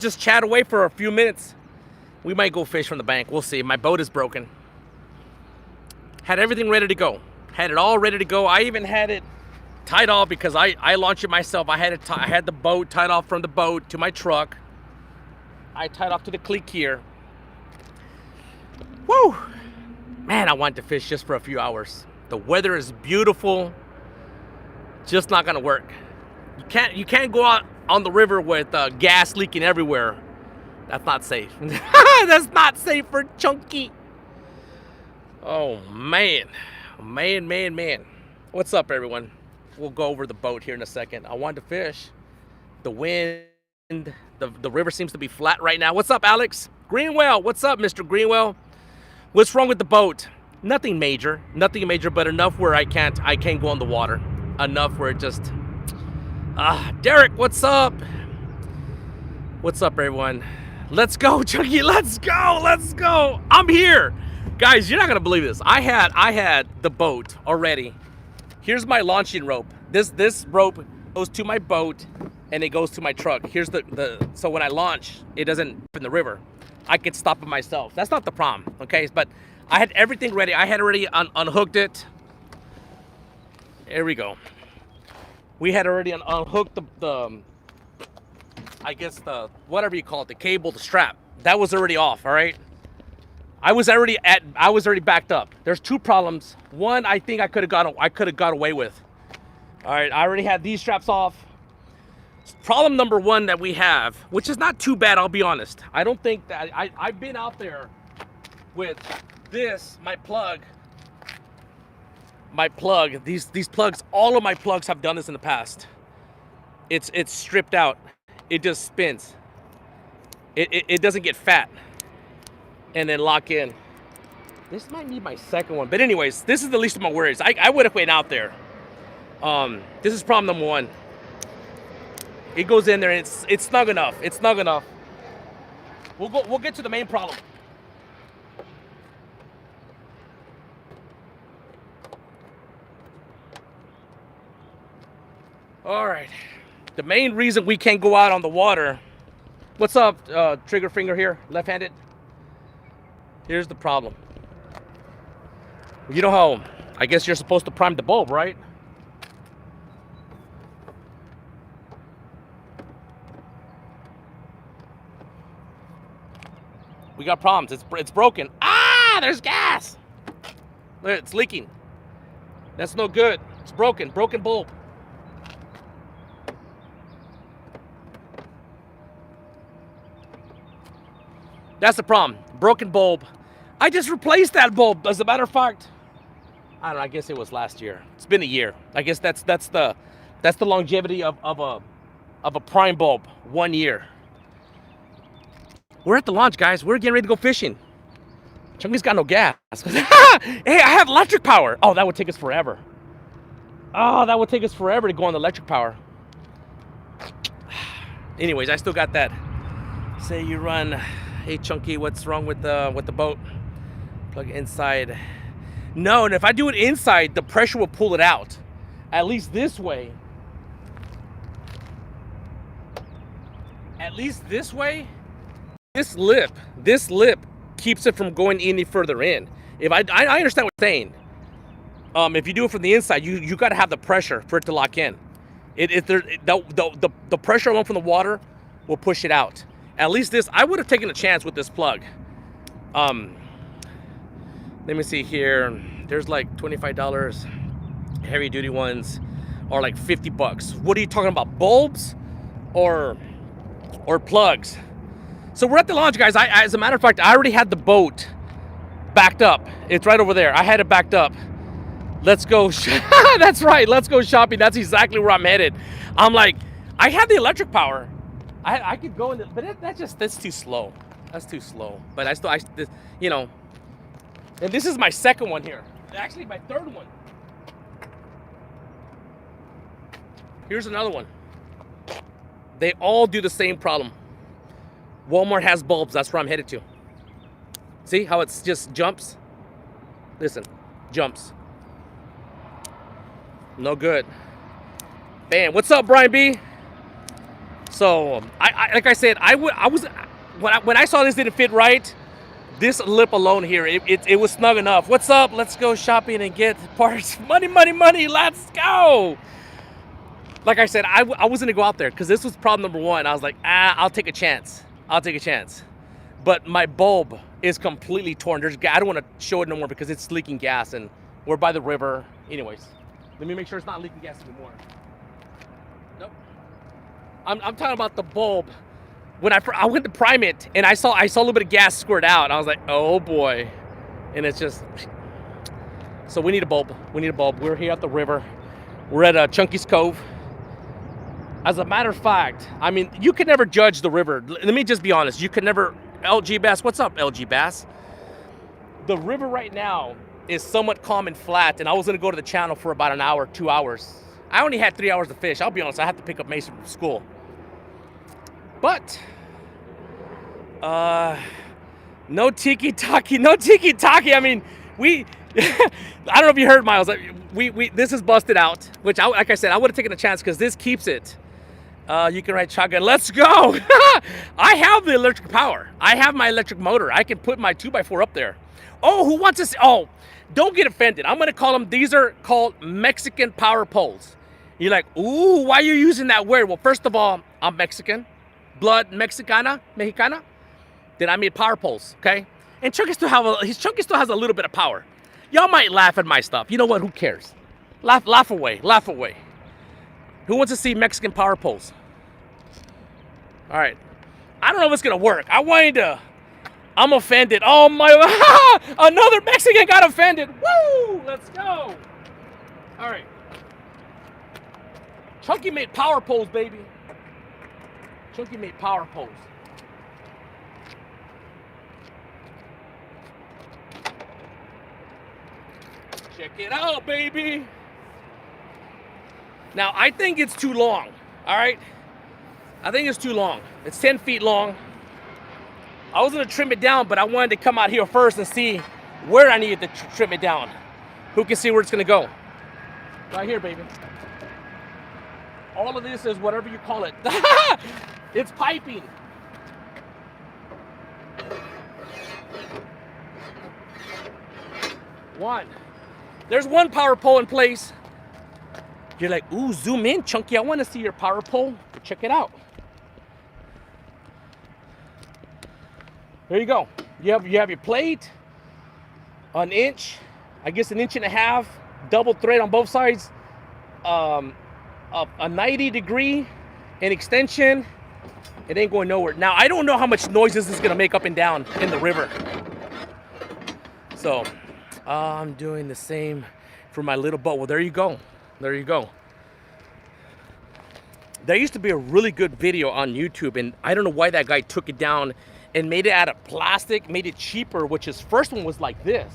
just chat away for a few minutes. We might go fish from the bank. We'll see. My boat is broken. Had everything ready to go. Had it all ready to go. I even had it tied off because I launched it myself. I had the boat tied off from the boat to my truck. I tied off to the cleat here. Woo! Man, I wanted to fish just for a few hours. The weather is beautiful. Just not gonna work. You can't go out on the river with gas leaking everywhere. That's not safe. That's not safe for Chunky. Oh man, man. What's up, everyone? We'll go over the boat here in a second. I wanted to fish. The wind, the river seems to be flat right now. What's up, Alex? Greenwell, what's up, Mr. Greenwell? What's wrong with the boat? Nothing major, but enough where I can't go on the water. Enough where it just, Derek, what's up? What's up, everyone? Let's go, Chunky, let's go. I'm here. Guys, you're not gonna believe this. I had the boat already. Here's my launching rope. This rope goes to my boat and it goes to my truck. Here's so when I launch, it doesn't in the river. I can stop it myself. That's not the problem, okay? But I had everything ready. I had already unhooked it. There we go. We had already unhooked the I guess the whatever you call it, the cable, the strap. That was already off, all right? I was already backed up. There's two problems. One, I think I could have got away with. All right, I already had these straps off. Problem number one that we have, which is not too bad, I'll be honest. I don't think that I've been out there with this, my plug, these plugs, all of my plugs have done this in the past. It's stripped out. It just spins. It doesn't get fat and then lock in. This might need my second one, but anyways, this is the least of my worries. I would have went out there. This is problem number one. It goes in there and it's snug enough. It's snug enough. We'll get to the main problem. All right. The main reason we can't go out on the water. What's up, trigger finger here, left-handed? Here's the problem. You know how, I guess you're supposed to prime the bulb, right? We got problems. It's broken. Ah, there's gas. Look, it's leaking. That's no good. It's broken. Broken bulb. That's the problem. Broken bulb. I just replaced that bulb. As a matter of fact, I don't know. I guess it was last year. It's been a year. I guess that's the longevity of a prime bulb. 1 year. We're at the launch, guys. We're getting ready to go fishing. Chunky's got no gas. Hey, I have electric power. Oh, that would take us forever. Oh, that would take us forever to go on the electric power. Anyways, I still got that. Say you run. Hey, Chunky, what's wrong with the boat? Plug it inside. No, and if I do it inside, the pressure will pull it out. At least this way. At least this way. This lip keeps it from going any further in. If I understand what you're saying. If you do it from the inside, you got to have the pressure for it to lock in. The pressure along from the water will push it out. At least this, I would have taken a chance with this plug. Let me see here. There's like $25. Heavy duty ones are like $50. What are you talking about? Bulbs or plugs? So we're at the launch, guys. As a matter of fact, I already had the boat backed up. It's right over there. I had it backed up. Let's go. That's right. Let's go shopping. That's exactly where I'm headed. I'm like, I have the electric power. I could go in, but that's too slow. That's too slow. But you know, and this is my second one here. Actually, my third one. Here's another one. They all do the same problem. Walmart has bulbs. That's where I'm headed to. See how it's just jumps? Listen, jumps. No good. Bam. What's up, Brian B? So like I said, when I saw this didn't fit right, this lip alone here, it was snug enough. What's up? Let's go shopping and get parts. Money, money, money. Let's go. Like I said, I wasn't gonna go out there because this was problem number one. I was like, I'll take a chance. I'll take a chance. But my bulb is completely torn. I don't want to show it no more because it's leaking gas, and we're by the river. Anyways, let me make sure it's not leaking gas anymore. Nope. I'm talking about the bulb. When I went to prime it, and I saw a little bit of gas squirt out, and I was like, oh boy. And it's just, so we need a bulb. We need a bulb. We're here at the river. We're at Chunky's Cove. As a matter of fact, I mean, you can never judge the river. Let me just be honest. You can never, LG Bass, what's up, LG Bass? The river right now is somewhat calm and flat, and I was gonna go to the channel for about an hour, 2 hours. I only had 3 hours to fish. I'll be honest, I had to pick up Mason from school. But, no tiki-taki, no tiki-taki. I mean, I don't know if you heard, Miles, this is busted out, which, like I said, I would have taken a chance because this keeps it. You can ride shotgun. Let's go. I have the electric power. I have my electric motor. I can put my 2x4 up there. Oh, who wants to see? Oh, don't get offended. I'm going to call them, these are called Mexican power poles. You're like, ooh, why are you using that word? Well, first of all, I'm Mexican. Blood Mexicana. Then I made power poles, okay? And Chunky still has a little bit of power. Y'all might laugh at my stuff. You know what? Who cares? Laugh away. Laugh away. Who wants to see Mexican power poles? All right. I don't know if it's going to work. I'm offended. Oh, my. Another Mexican got offended. Woo! Let's go. All right. Chunky made power poles, baby. Chunky made power poles. Check it out, baby. Now, I think it's too long, all right? I think it's too long. It's 10 feet long. I was gonna trim it down, but I wanted to come out here first and see where I needed to trim it down. Who can see where it's gonna go? Right here, baby. All of this is whatever you call it. It's piping. One. There's one power pole in place. You're like, ooh, zoom in, Chunky. I want to see your power pole. Check it out. There you go. You have your plate, an inch, I guess an inch and a half, double thread on both sides, a 90-degree, an extension. It ain't going nowhere. Now, I don't know how much noise this is going to make up and down in the river. So, I'm doing the same for my little boat. Well, there you go. There you go. There used to be a really good video on YouTube, and I don't know why that guy took it down and made it out of plastic, made it cheaper, which his first one was like this.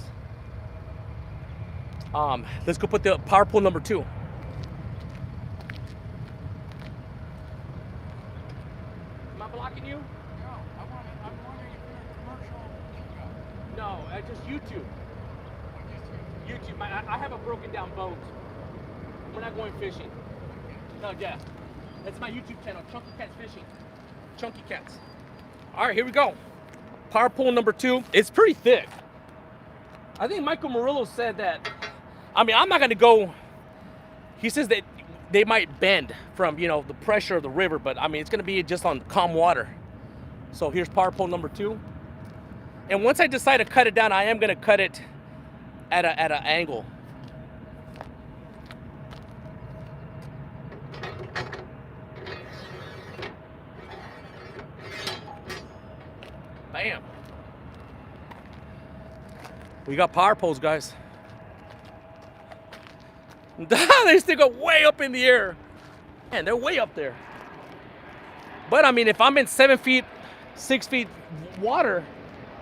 Let's go put the power pole number 2. Am I blocking you? No, I'm wondering if you're a commercial. No, just YouTube. YouTube. I have a broken down boat. We're not going fishing. No, yeah. That's my YouTube channel, Chunky Cats Fishing. Chunky Cats. All right, here we go. Power pole number 2. It's pretty thick. I think Michael Murillo said that. I mean, I'm not going to go. He says that they might bend from, you know, the pressure of the river, but I mean, it's going to be just on calm water. So here's power pole number 2. And once I decide to cut it down, I am going to cut it at an angle. Bam. We got power poles, guys. They still go way up in the air. Man, they're way up there. But I mean, if I'm in 7 feet, 6 feet water,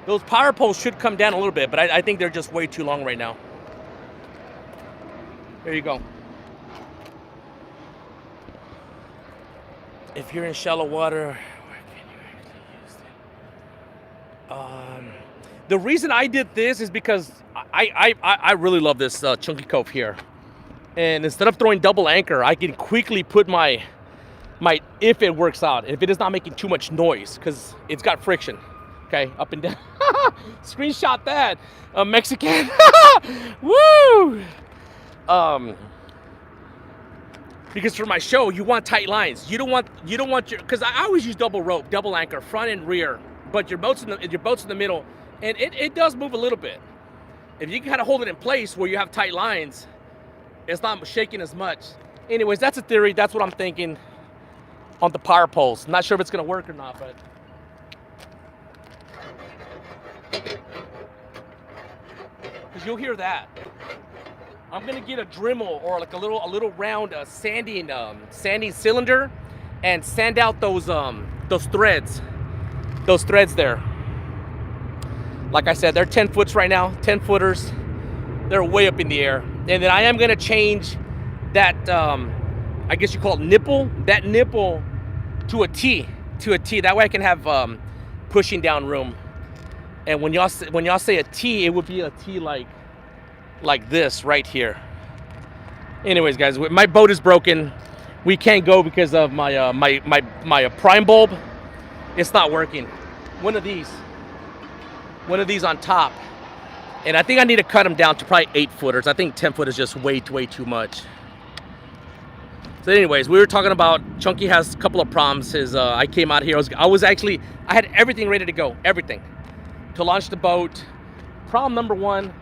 those power poles should come down a little bit, but I think they're just way too long right now. There you go. If you're in shallow water, where can you actually use them? The reason I did this is because I really love this Chunky Cove here. And instead of throwing double anchor, I can quickly put my if it works out, if it is not making too much noise, because it's got friction. Okay, up and down. Screenshot that, Mexican. Woo! Because for my show, you want tight lines. You don't want your, because I always use double rope, double anchor, front and rear. But your boat's in the middle, and it does move a little bit. If you can kind of hold it in place where you have tight lines, it's not shaking as much. Anyways, that's a theory. That's what I'm thinking on the power poles. I'm not sure if it's gonna work or not, but. Because you'll hear that. I'm gonna get a Dremel or like a little round sanding cylinder, and sand out those threads there. Like I said, they're 10 foots right now, 10 footers. They're way up in the air. And then I am gonna change that, I guess you call it nipple, that nipple to a T. That way I can have pushing down room. And when y'all say a T, it would be a T like this right here. Anyways, guys, my boat is broken. We can't go because of my prime bulb. It's not working. One of these on top, and I think I need to cut them down to probably 8 footers. I think 10 foot is just way too much. So anyways, we were talking about Chunky has a couple of problems. I came out here. I had everything ready to go, everything to launch the boat. Problem number one,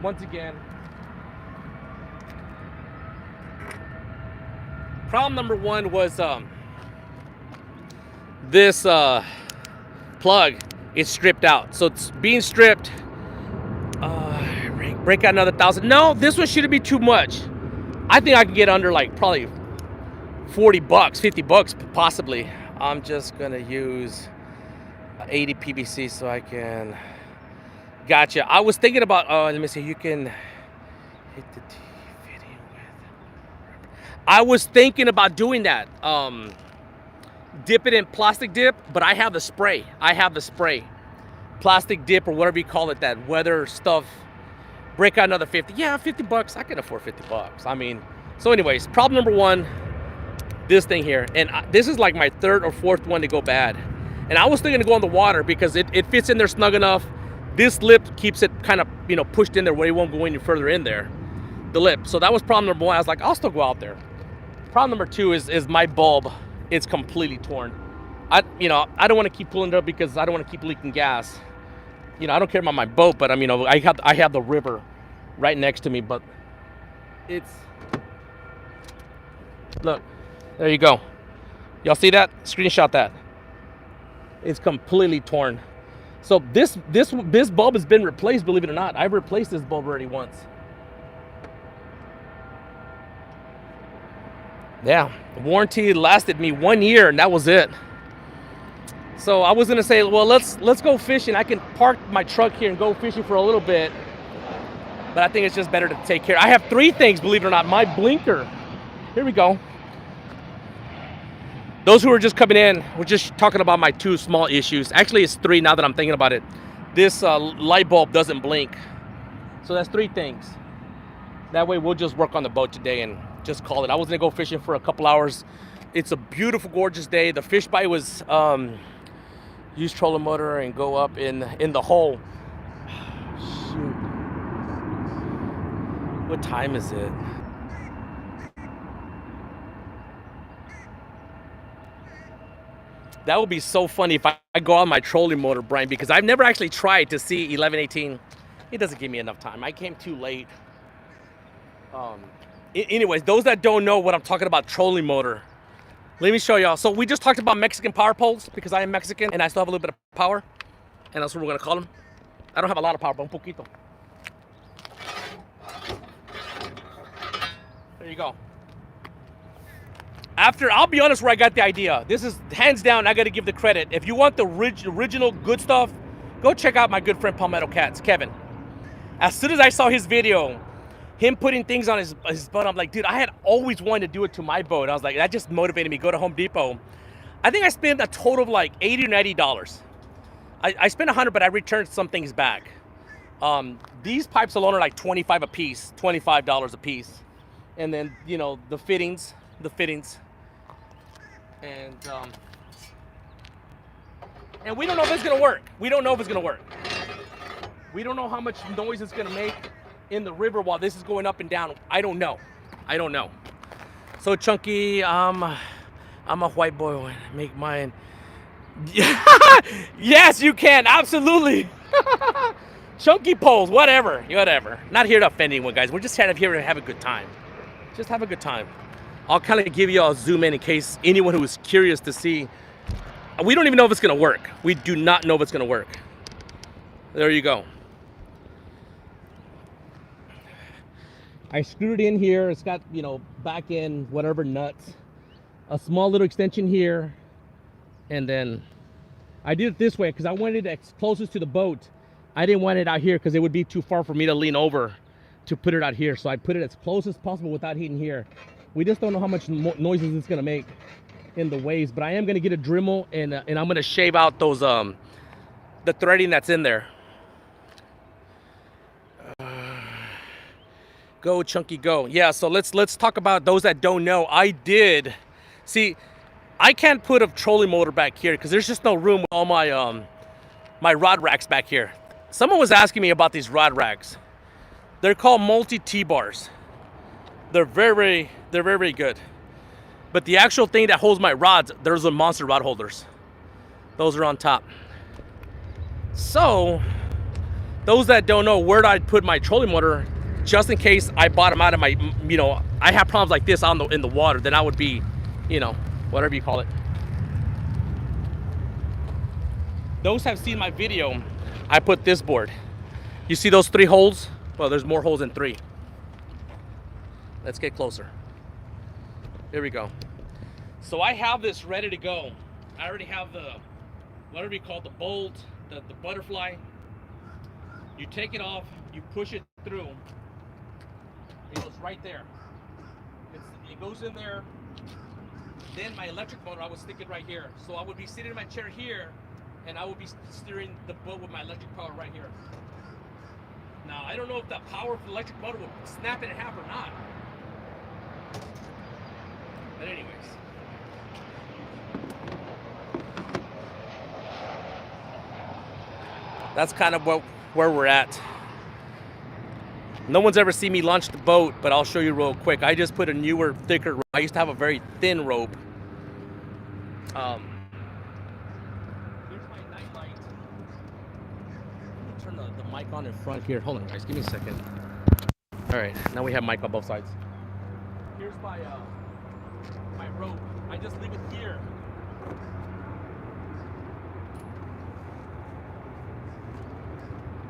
once again. Problem number one was this plug is stripped out. So it's being stripped. Break out another 1,000. No, this one shouldn't be too much. I think I can get under like probably 40 bucks, 50 bucks possibly. I'm just gonna use 80 PVC so I can. Gotcha. I was thinking about, let me see, you can hit the T fitting with. I was thinking about doing that. Dip it in plastic dip, but I have the spray. Plastic dip or whatever you call it, that weather stuff. Break out another 50. Yeah, 50 bucks. I can afford 50 bucks. I mean, so anyways, problem number one, this thing here. And this is like my 3rd or 4th one to go bad. And I was thinking to go in the water because it fits in there snug enough. This lip keeps it kind of, pushed in there where it won't go any further in there, the lip. So that was problem number one. I was like, I'll still go out there. Problem number two is my bulb. It's completely torn. I don't want to keep pulling it up because I don't want to keep leaking gas. I don't care about my boat, but I have the river right next to me, but it's, look, there you go. Y'all see that? Screenshot that. It's completely torn. So this bulb has been replaced, believe it or not. I've replaced this bulb already once. Yeah, the warranty lasted me 1 year, and that was it. So I was gonna say, well, let's go fishing. I can park my truck here and go fishing for a little bit, but I think it's just better to take care. I have 3 things, believe it or not. My blinker. Here we go. Those who are just coming in, we're just talking about my 2 small issues. Actually, it's 3 now that I'm thinking about it. This light bulb doesn't blink. So that's 3 things. That way we'll just work on the boat today and just call it. I was gonna go fishing for a couple hours. It's a beautiful, gorgeous day. The fish bite was use trolling motor and go up in the hole. Shoot. What time is it? That would be so funny if I go on my trolling motor, Brian, because I've never actually tried to see 11:18. It doesn't give me enough time. I came too late. Anyways, those that don't know what I'm talking about, trolling motor, let me show y'all. So we just talked about Mexican power poles because I am Mexican and I still have a little bit of power, and that's what we're gonna call them. I don't have a lot of power, but un poquito. There you go. I'll be honest where I got the idea. This is hands down, I gotta give the credit. If you want the original good stuff, go check out my good friend Palmetto Cats, Kevin. As soon as I saw his video, him putting things on his boat, I'm like, dude, I had always wanted to do it to my boat. I was like, that just motivated me. Go to Home Depot. I think I spent a total of like $80 or $90. I spent $100, but I returned some things back. These pipes alone are like $25 a piece, $25 a piece. And then, the fittings. And we don't know if it's gonna work. We don't know if it's gonna work. We don't know how much noise it's gonna make in the river while this is going up and down. I don't know. I don't know. So Chunky, I'm a white boy. Make mine. Yes, you can. Absolutely. Chunky poles, whatever. Not here to offend anyone, guys. We're just here to have a good time. Just have a good time. I'll kind of give you a zoom in case anyone who is curious to see. We don't even know if it's gonna work. We do not know if it's gonna work. There you go. I screwed it in here. It's got, you know, back end, whatever nuts. A small little extension here. And then I did it this way because I wanted it closest to the boat. I didn't want it out here because it would be too far for me to lean over to put it out here. So I put it as close as possible without hitting here. We just don't know how much noises it's gonna make in the waves, but I am gonna get a Dremel and I'm gonna shave out those the threading that's in there. Go Chunky, go. Yeah, so let's talk about those that don't know. I did see. I can't put a trolling motor back here because there's just no room with all my my rod racks back here. Someone was asking me about these rod racks. They're called multi T-bars. They're very good. But the actual thing that holds my rods, there's the monster rod holders. Those are on top. So those that don't know where I'd put my trolling motor, just in case I bottom out of my, you know, I have problems like this in the water, then I would be, you know, whatever you call it. Those have seen my video. I put this board. You see those 3 holes? Well, there's more holes than 3. Let's get closer. Here we go. So I have this ready to go. I already have the, whatever you call it, the bolt, the butterfly. You take it off, you push it through. It goes right there. It goes in there. Then my electric motor, I would stick it right here. So I would be sitting in my chair here, and I would be steering the boat with my electric power right here. Now, I don't know if the power of the electric motor will snap it in half or not. But anyways. That's kind of where we're at. No one's ever seen me launch the boat, but I'll show you real quick. I just put a newer, thicker rope. I used to have a very thin rope. Here's my night light. Let me turn the mic on in front here. Hold on, guys. Give me a second. All right, now we have mic on both sides. Here's my my rope. I just leave it here.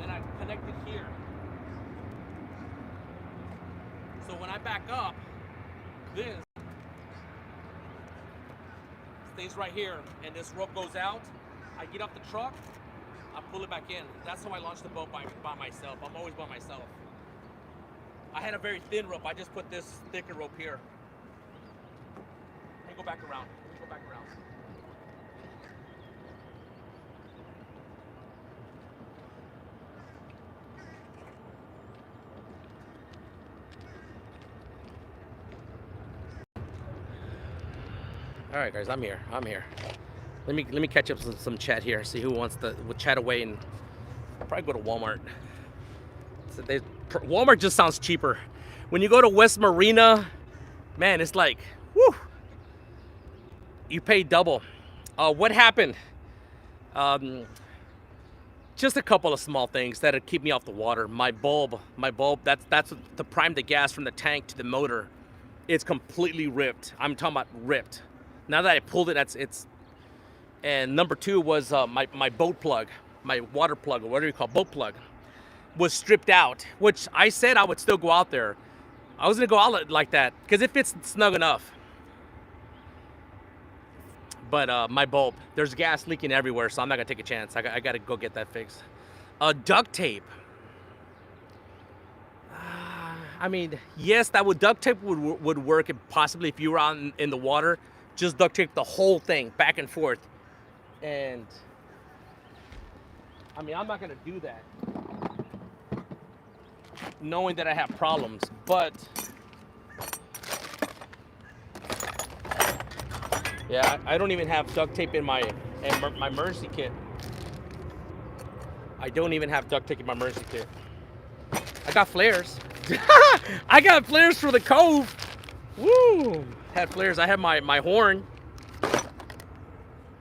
Then I connect it here. So when I back up, this stays right here, and this rope goes out. I get off the truck, I pull it back in. That's how I launch the boat by myself. I'm always by myself. I had a very thin rope. I just put this thicker rope here. Let me go back around. All right, guys, I'm here. Let me catch up some chat here. See who wants to chat away, and I'll probably go to Walmart. So Walmart just sounds cheaper. When you go to West Marina, man, it's like, whoo, you pay double. What happened? Just a couple of small things that'll keep me off the water. My bulb, that's to prime the gas from the tank to the motor. It's completely ripped. I'm talking about ripped. Now that I pulled it, it's. And number 2 was my boat plug, my water plug, or whatever you call it, boat plug, was stripped out. Which I said I would still go out there. I was gonna go out like that because it fits snug enough. But my bulb, there's gas leaking everywhere, so I'm not gonna take a chance. I gotta go get that fixed. Duct tape. I mean, yes, duct tape would work possibly if you were out in the water. Just duct tape the whole thing back and forth. And I mean, I'm not gonna do that knowing that I have problems, but Yeah, I don't even have duct tape in my emergency kit. I don't even have duct tape in my emergency kit. I got flares. I got flares for the cove. Woo! Had flares. I have my horn.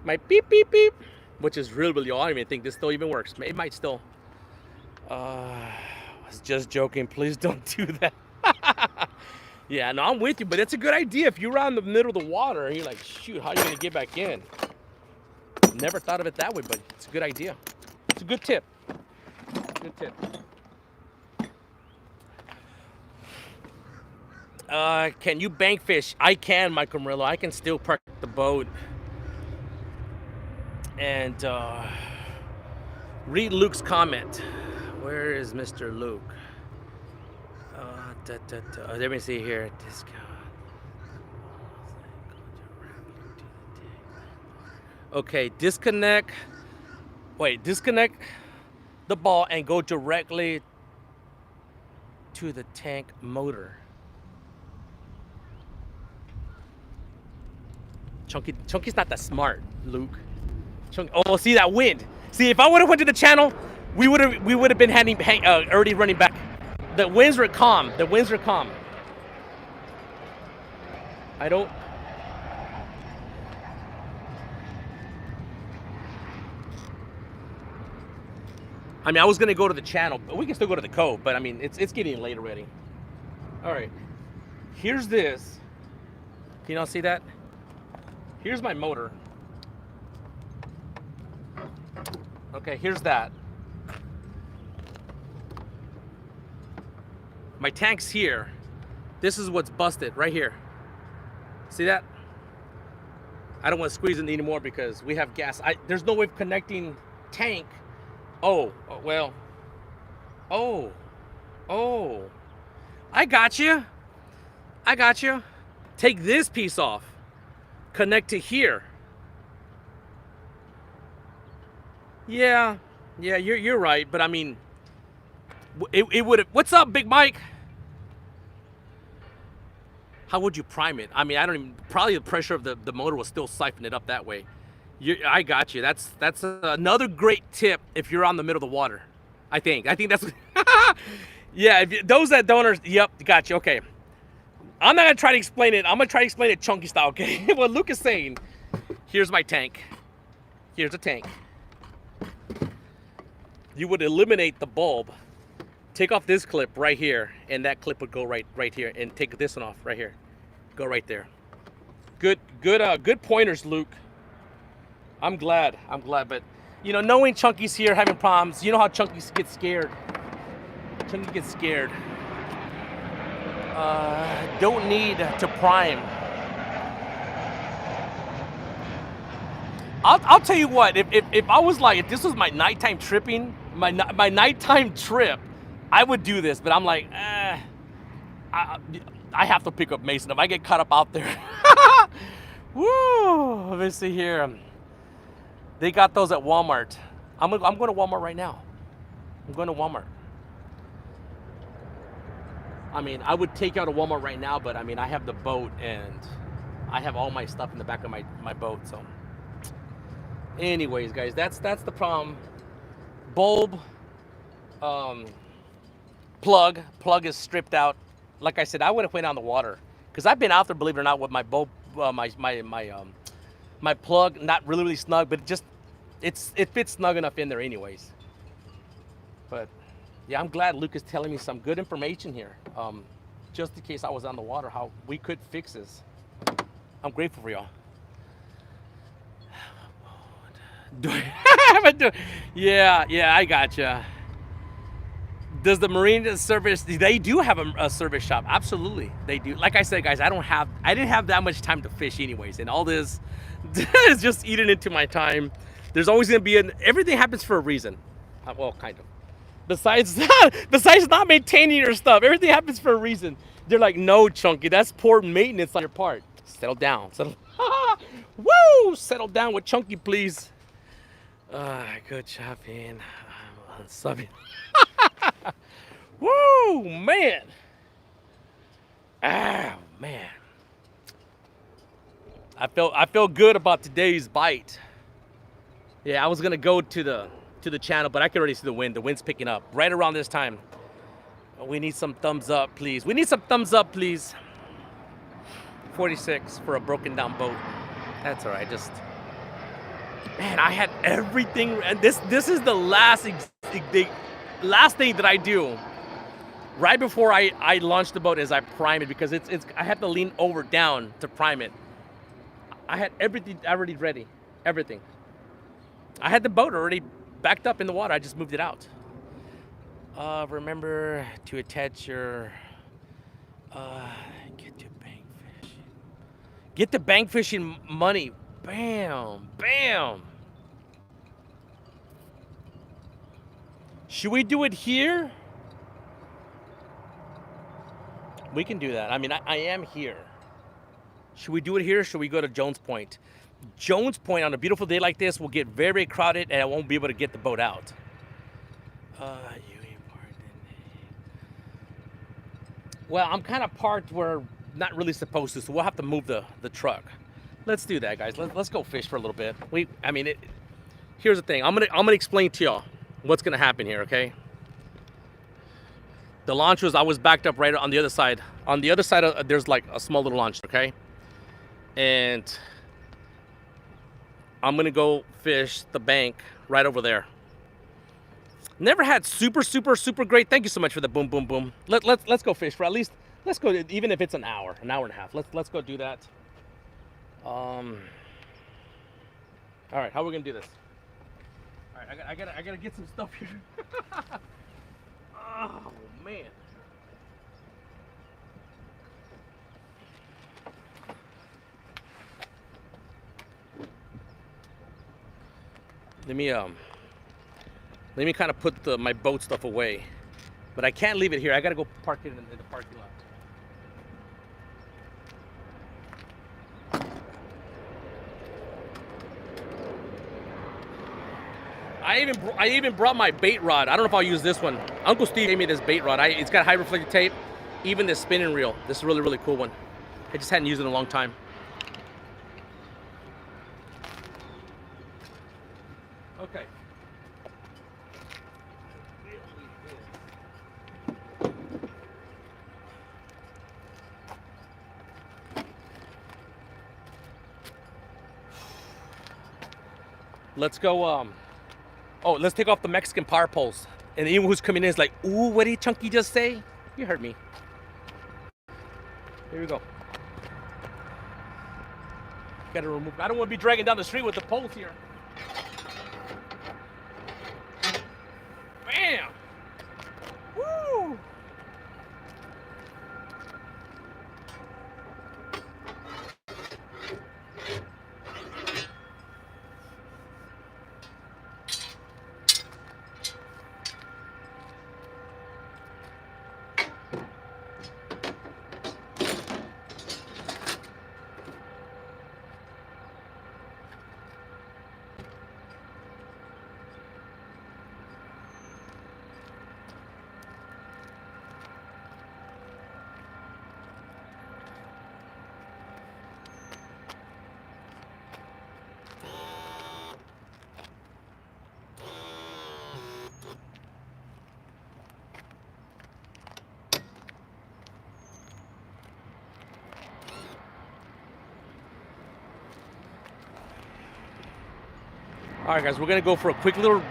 My beep beep beep. Which is really all. I don't even think this still even works. It might still. I was just joking. Please don't do that. Yeah, no, I'm with you, but it's a good idea. If you're out in the middle of the water and you're like, shoot, how are you going to get back in? Never thought of it that way, but it's a good idea. It's a good tip. Good tip. Can you bank fish? I can, Michael Murillo. I can still park the boat. And read Luke's comment. Where is Mr. Luke? Let me see here. Discount. Okay, disconnect. Wait, disconnect the ball and go directly to the tank motor. Chunky's not that smart, Luke. Oh, see that wind. See, if I would have went to the channel, we would have been already running back. The winds were calm. The winds were calm. I don't. I mean, I was gonna go to the channel, but we can still go to the cove. But I mean, it's getting late already. All right. Here's this. Can you all see that? Here's my motor. Okay, here's that. My tank's here. This is what's busted right here. See that? I don't want to squeeze it anymore because we have gas. There's no way of connecting tank. Oh, well. Oh. I got you. Take this piece off. Connect to here. Yeah, you're right, but I mean, it would have. What's up, Big Mike? How would you prime it? I mean, I don't even. Probably the pressure of the motor will still siphon it up that way. I got you. That's another great tip if you're on the middle of the water. I think that's. Yeah, those that don't. Yep, got you. Okay. I'm not gonna try to explain it. I'm gonna try to explain it chunky style. Okay. What Luke is saying. Here's my tank. Here's a tank. You would eliminate the bulb, take off this clip right here, and that clip would go right here, and take this one off right here. Go right there. Good pointers, Luke. I'm glad, but you know, knowing Chunky's here having problems, you know how Chunky gets scared. Chunky gets scared. Don't need to prime. I'll tell you what, if I was like, if this was my nighttime tripping, my nighttime trip, I would do this, but I'm like, I have to pick up Mason if I get caught up out there. Woo! Let me see here. They got those at Walmart. I'm going to Walmart right now. I'm going to Walmart. I mean, I would take out a Walmart right now, but I mean, I have the boat and I have all my stuff in the back of my boat, so. Anyways, guys, that's the problem. Bulb, plug is stripped out. Like I said, I would have went on the water because I've been out there, believe it or not, with my bulb, my plug, not really snug, but it fits snug enough in there, anyways. But yeah, I'm glad Luke is telling me some good information here, just in case I was on the water, how we could fix this. I'm grateful for y'all. Yeah, I gotcha. Does the Marine service? They do have a service shop. Absolutely, they do. Like I said, guys, I didn't have that much time to fish, anyways, and all this is just eating into my time. There's always gonna be everything happens for a reason. Well, kind of. Besides not maintaining your stuff, everything happens for a reason. They're like, no, Chunky, that's poor maintenance on your part. Settle down. Woo! Settle down with Chunky, please. Good job, man. I'm subbing. Woo, man. Ah, man. I feel good about today's bite. Yeah, I was gonna go to the channel, but I can already see the wind. The wind's picking up right around this time. We need some thumbs up, please. We need some thumbs up, please. 46 for a broken down boat. That's all right. Just, man, I had everything, and this is the last thing that I do right before I launch the boat is I prime it, because it's I have to lean over down to prime it. I had everything already ready, everything. I had the boat already backed up in the water. I just moved it out. Remember to attach your get the bank fishing money. Bam, bam. Should we do it here? We can do that. I mean, I am here. Should we do it here, or should we go to Jones Point? Jones Point on a beautiful day like this will get very, very crowded, and I won't be able to get the boat out. Well, I'm kind of parked where not really supposed to, so we'll have to move the truck. Let's do that, guys. Let's go fish for a little bit. Here's the thing. I'm gonna explain to y'all what's gonna happen here, okay? The launch I was backed up right on the other side. On the other side, there's like a small little launch, okay? And I'm gonna go fish the bank right over there. Never had super great. Thank you so much for the boom, boom, boom. Let's go fish for at least. Let's go, even if it's an hour and a half. Let's go do that. All right, how are we gonna do this? All right, I gotta get some stuff here. Oh man. Let me kind of put my boat stuff away, but I can't leave it here. I gotta go park it in the parking lot. I even brought my bait rod. I don't know if I'll use this one. Uncle Steve gave me this bait rod. It's got high reflective tape, even this spinning reel. This is a really cool one. I just hadn't used it in a long time. Okay. Let's go, let's take off the Mexican power poles. And anyone who's coming in is like, ooh, what did Chunky just say? You heard me. Here we go. Gotta remove, I don't want to be dragging down the street with the poles here. Bam! Woo! All right, guys, we're gonna go for a quick little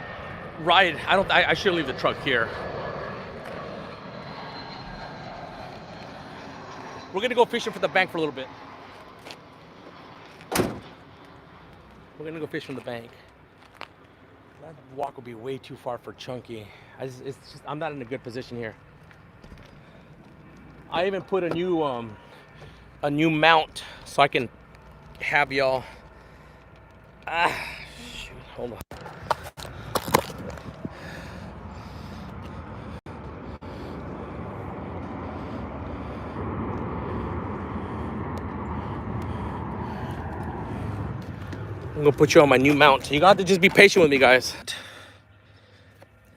ride. I should leave the truck here. We're gonna go fishing for the bank for a little bit. We're gonna go fish from the bank. That walk will be way too far for Chunky. I'm not in a good position here. I even put a new mount so I can have y'all. Shoot, hold on. I'm gonna put you on my new mount. You're gonna have to just be patient with me, guys.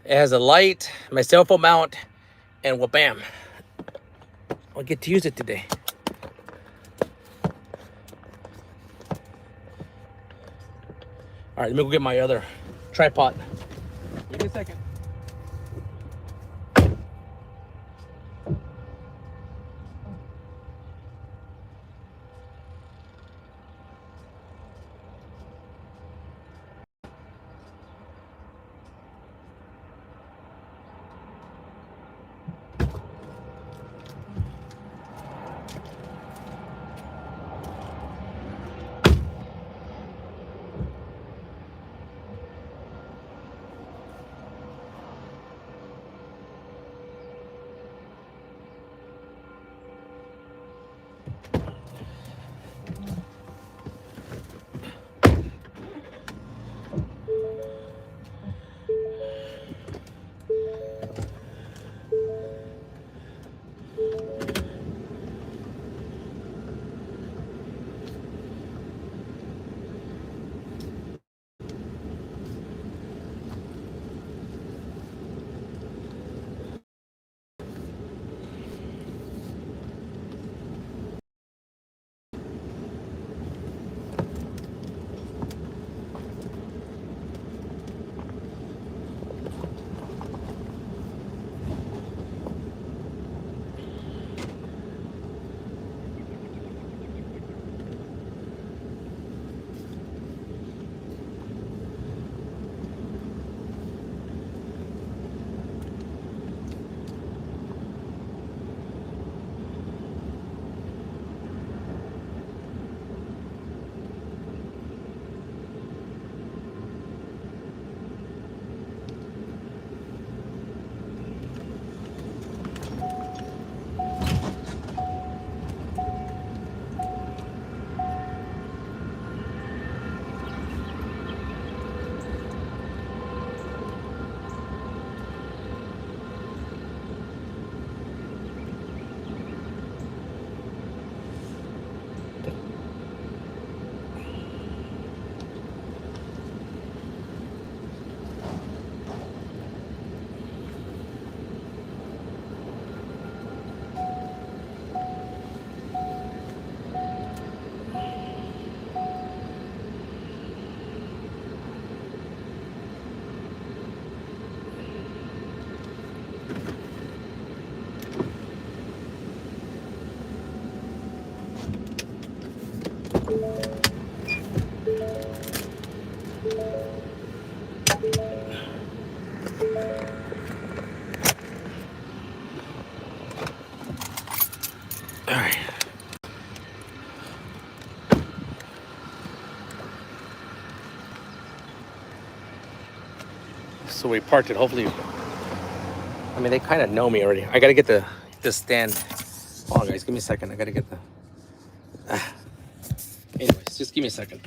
It has a light, my cell phone mount, and bam. I'll get to use it today. All right, let me go get my other tripod. Give me a second. All right. So we parked it. Hopefully, I mean, they kind of know me already. I gotta get the stand. Hold on, guys. Give me a second. I gotta get the. Anyways, just give me a second.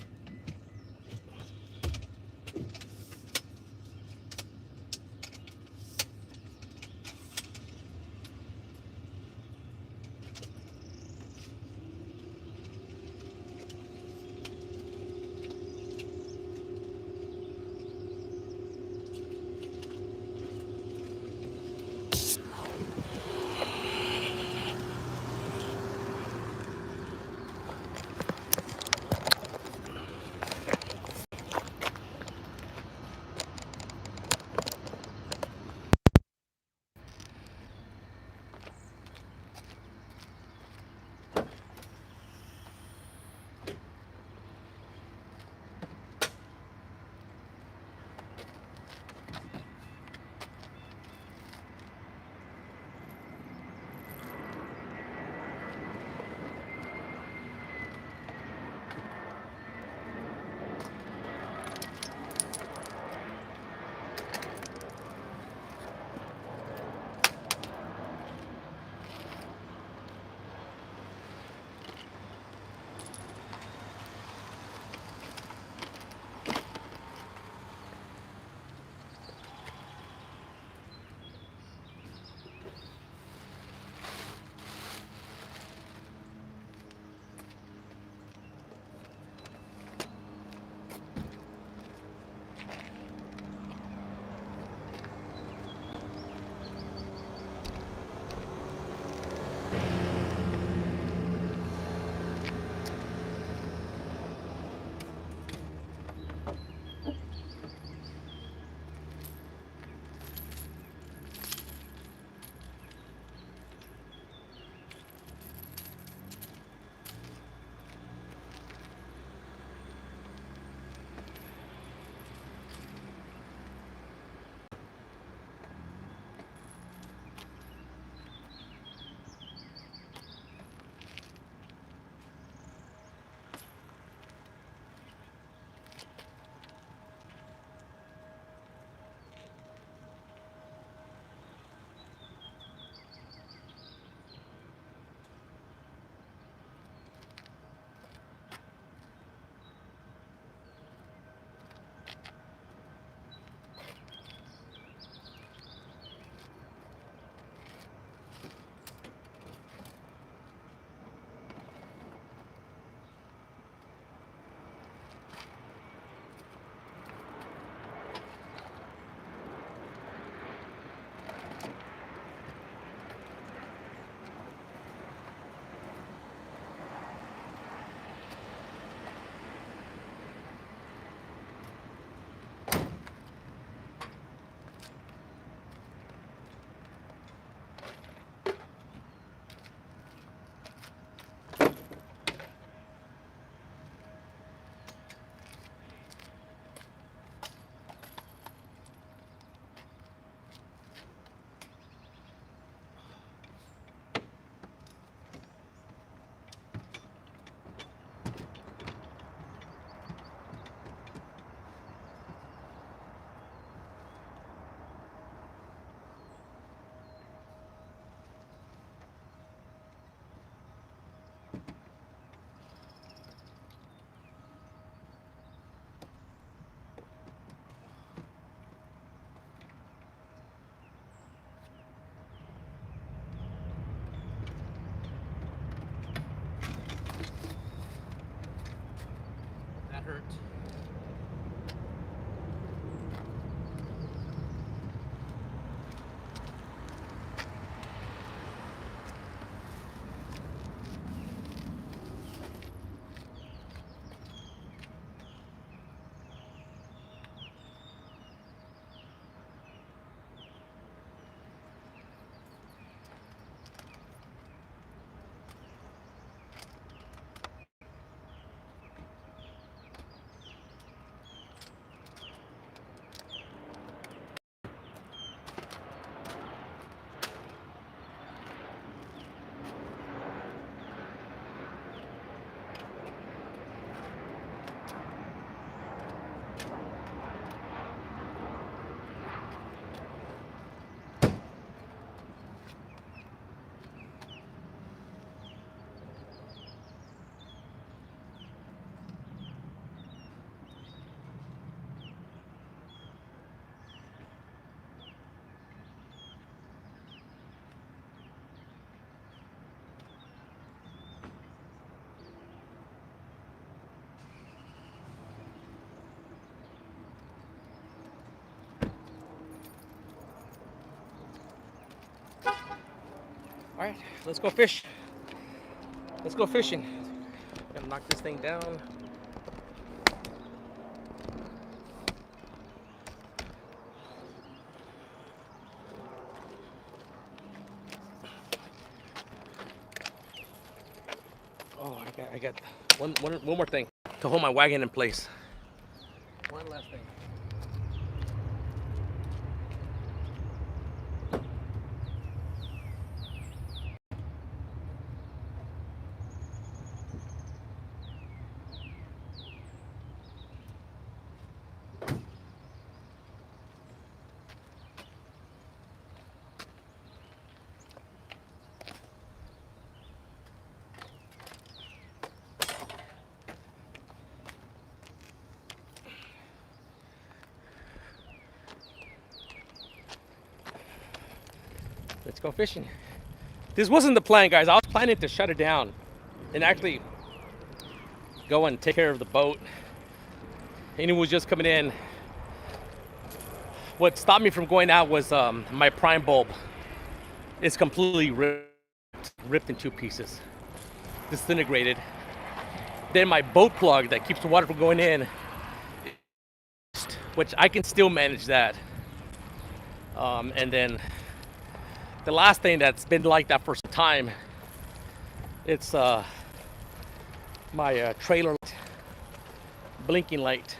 All right, let's go fish. Let's go fishing. Gotta knock this thing down. Oh, I got one more thing to hold my wagon in place. One last thing. Let's go fishing. This wasn't the plan, guys. I was planning to shut it down and actually go and take care of the boat. And it was just coming in. What stopped me from going out was my prime bulb. It's completely ripped in 2 pieces, disintegrated. Then my boat plug that keeps the water from going in, which I can still manage that. And then the last thing that's been like that for some time, it's my trailer light, blinking light.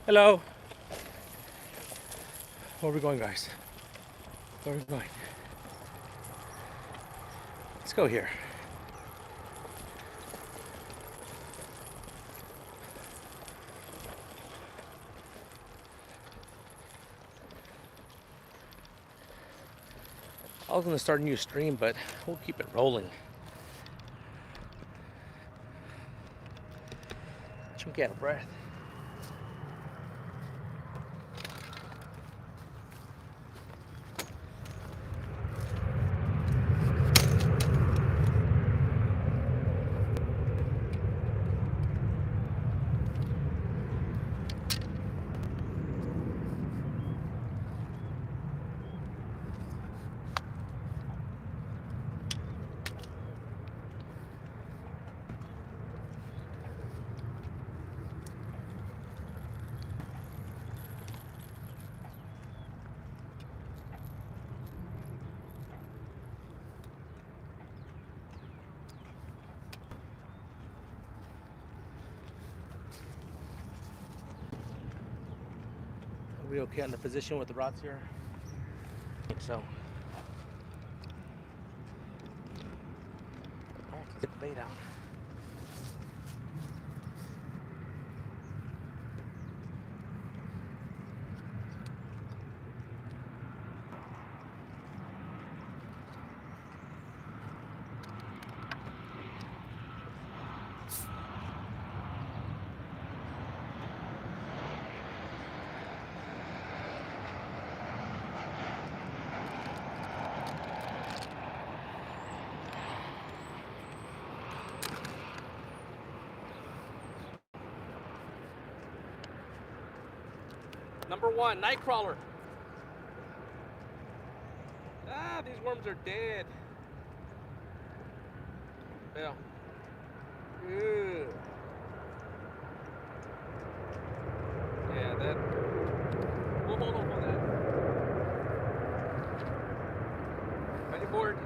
Hello. Where are we going, guys? Where are we going? Let's go here. I was going to start a new stream, but we'll keep it rolling. Chunky out of breath. Are we okay on the position with the rods here? I think so. Oh, let's get the bait out. Number 1, night crawler. Ah, these worms are dead. Yeah. Ew. Yeah, that. We'll hold on for that. Ready board.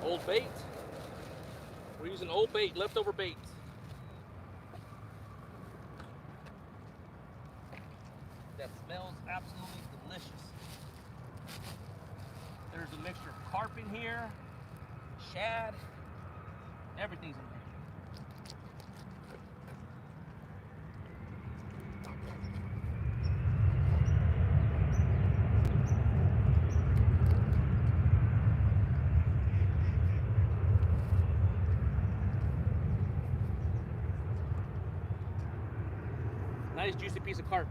Old bait. We're using old bait, leftover bait. That smells absolutely delicious. There's a mixture of carp in here, shad, everything's in there. Nice juicy piece of carp.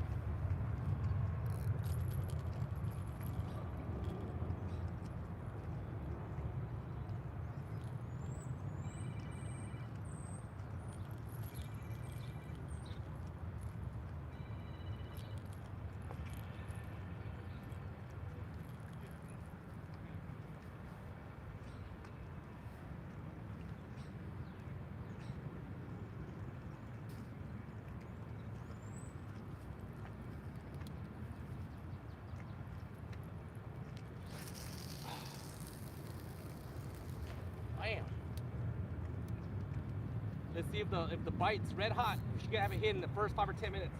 Let's see if the bite's red hot. We should have a hit in the first 5 or 10 minutes.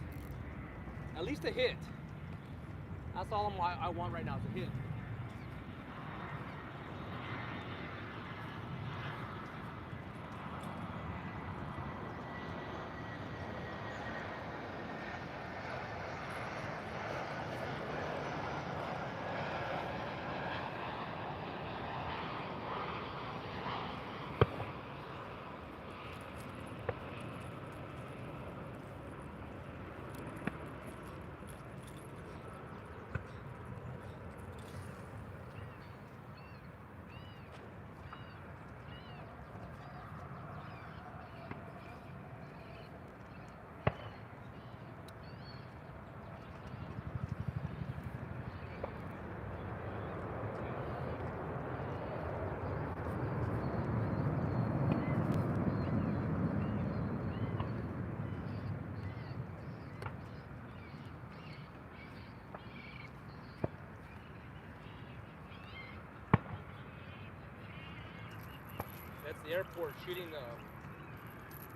At least a hit. That's all I want right now, is a hit. That's the airport shooting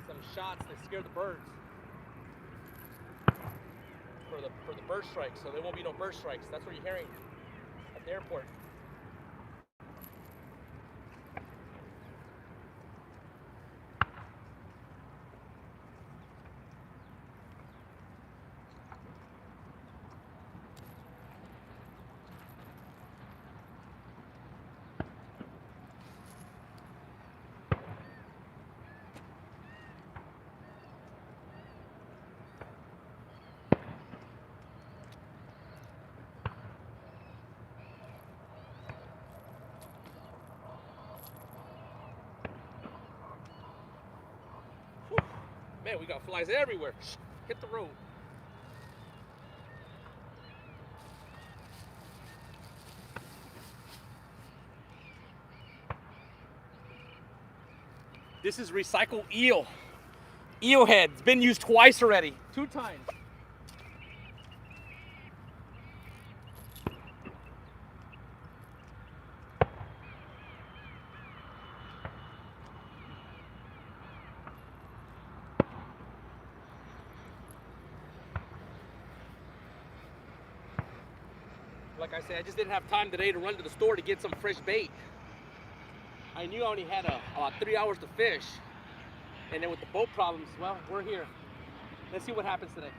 some shots that scare the birds for the bird strikes, so there won't be no bird strikes. That's what you're hearing at the airport. Man, we got flies everywhere. Hit the road. This is recycled eel. Eel head. It's been used twice already. 2 times. Like I said, I just didn't have time today to run to the store to get some fresh bait. I knew I only had about 3 hours to fish. And then with the boat problems, well, we're here. Let's see what happens today.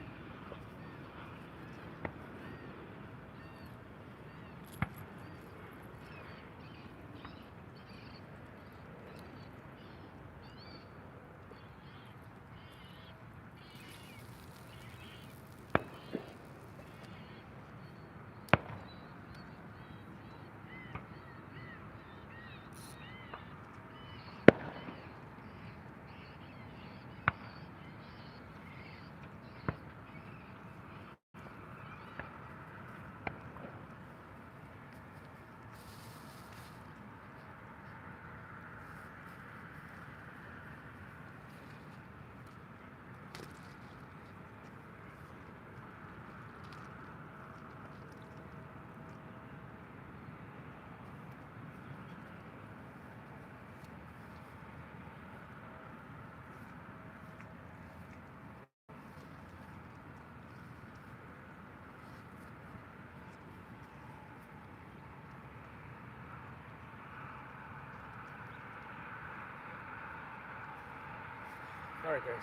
All right, guys,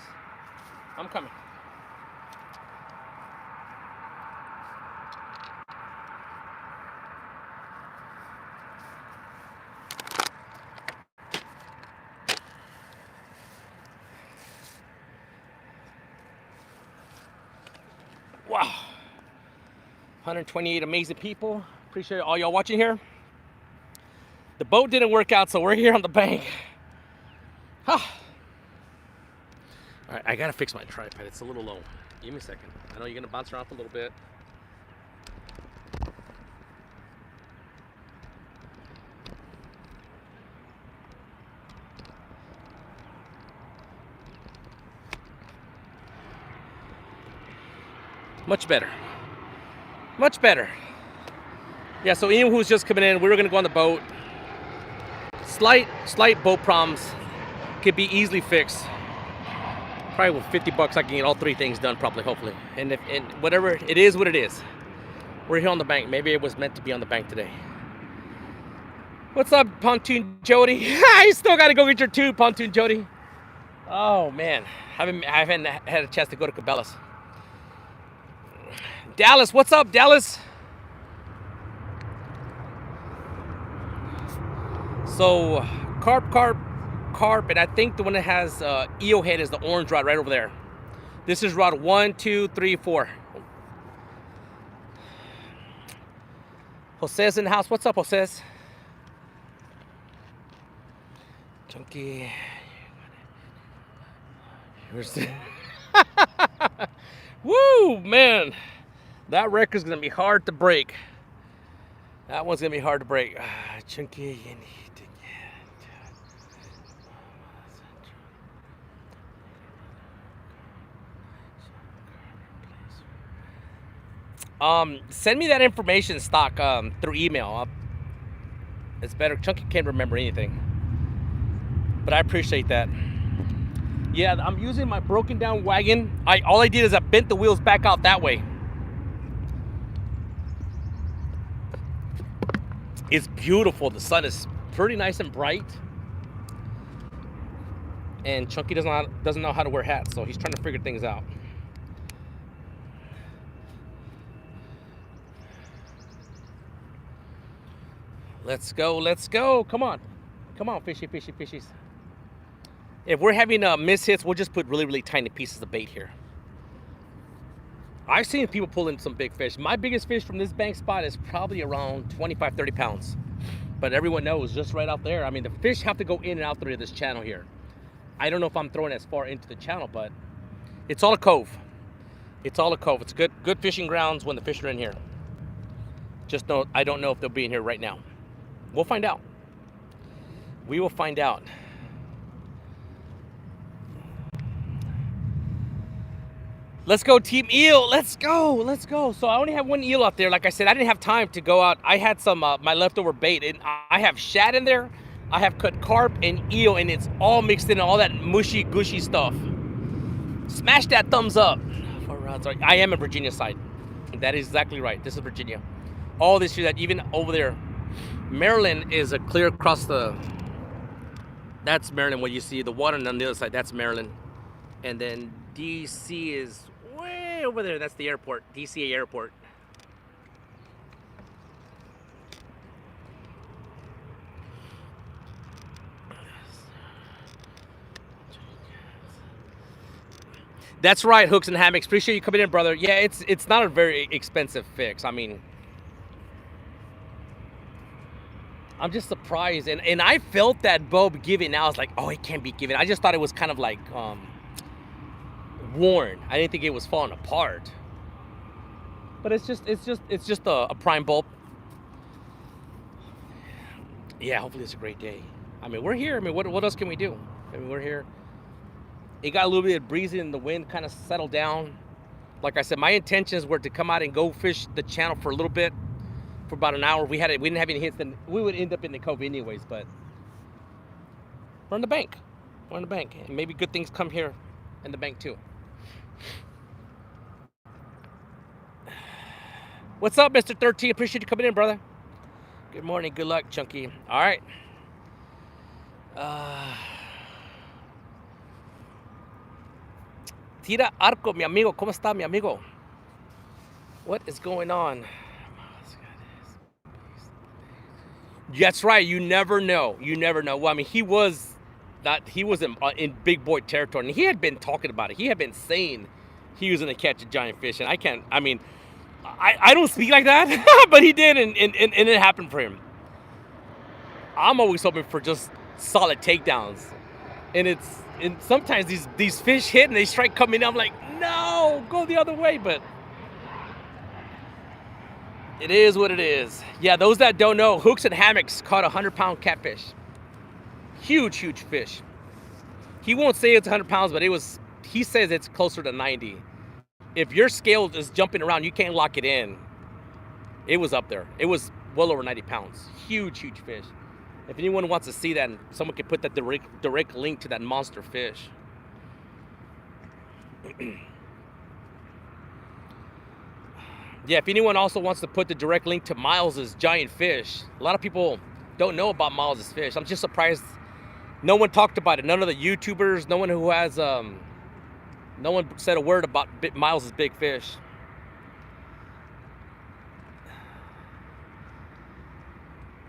I'm coming. Wow, 128 amazing people. Appreciate all y'all watching here. The boat didn't work out, so we're here on the bank. Ah. All right, I gotta fix my tripod. It's a little low. Give me a second. I know you're gonna bounce around for a little bit. Much better. Much better. Yeah, so anyone who's just coming in, we were gonna go on the boat. Slight boat problems could be easily fixed. Probably with 50 bucks, I can get all 3 things done probably, hopefully. And whatever, it is what it is. We're here on the bank. Maybe it was meant to be on the bank today. What's up, Pontoon Jody? I still got to go get your tube, Pontoon Jody. Oh, man. I haven't had a chance to go to Cabela's. Dallas, what's up, Dallas? So, carp, and I think the one that has eel head is the orange rod right over there. This is rod 1, 2, 3, 4. Jose's in the house. What's up, Jose's? Chunky. Woo, man. That record's going to be hard to break. That one's going to be hard to break. Chunky. Send me that information, Stock, through email. It's better. Chunky can't remember anything. But I appreciate that. Yeah, I'm using my broken down wagon. All I did is I bent the wheels back out that way. It's beautiful. The sun is pretty nice and bright. And Chunky doesn't know how to wear hats, so he's trying to figure things out. Let's go, let's go. Come on. Come on, fishy, fishy, fishies. If we're having mishits, we'll just put really, really tiny pieces of bait here. I've seen people pull in some big fish. My biggest fish from this bank spot is probably around 25, 30 pounds. But everyone knows, just right out there. I mean, the fish have to go in and out through this channel here. I don't know if I'm throwing as far into the channel, but it's all a cove. It's all a cove. It's good fishing grounds when the fish are in here. Just know, I don't know if they'll be in here right now. We'll find out. We will find out. Let's go, Team Eel. Let's go. Let's go. So I only have 1 eel out there. Like I said, I didn't have time to go out. I had some my leftover bait, and I have shad in there. I have cut carp and eel, and it's all mixed in, all that mushy, gushy stuff. Smash that thumbs up. I am in Virginia side. That is exactly right. This is Virginia. All this year, that even over there, Maryland is a clear across the. That's Maryland. What you see, the water on the other side, that's Maryland, and then DC is way over there. That's the airport, DCA airport. That's right, hooks and hammocks. Appreciate you coming in, brother. Yeah, it's not a very expensive fix. I mean, I'm just surprised, and I felt that bulb giving. Now I was like, oh, it can't be giving. I just thought it was kind of like worn. I didn't think it was falling apart. But it's just a prime bulb. Yeah, hopefully it's a great day. I mean, we're here. I mean, what else can we do? I mean, we're here. It got a little bit breezy and the wind kind of settled down. Like I said, my intentions were to come out and go fish the channel for a little bit, for about an hour. We didn't have any hits, then we would end up in the cove anyways, but we're on the bank. We're on the bank. And maybe good things come here in the bank too. What's up, Mr. 13? Appreciate you coming in, brother. Good morning. Good luck, Chunky. All right. Tira Arco, mi amigo. ¿Cómo está, mi amigo? What is going on? That's right. You never know. You never know. Well, I mean, he was in big boy territory, and he had been talking about it. He had been saying he was going to catch a giant fish, and I don't speak like that, but he did, and it happened for him. I'm always hoping for just solid takedowns, and sometimes these fish hit and they strike coming in. I'm like, no, go the other way, but it is what it is. Yeah, those that don't know, Hooks and Hammocks caught a 100-pound catfish. Huge, huge fish. He won't say it's 100 pounds, but he says it's closer to 90. If your scale is jumping around, you can't lock it in. It was up there. It was well over 90 pounds. Huge, huge fish. If anyone wants to see that, someone can put that direct link to that monster fish. Yeah, if anyone also wants to put the direct link to Miles's giant fish, a lot of people don't know about Miles's fish. I'm just surprised no one talked about it. None of the YouTubers, no one who has, no one said a word about Miles's big fish.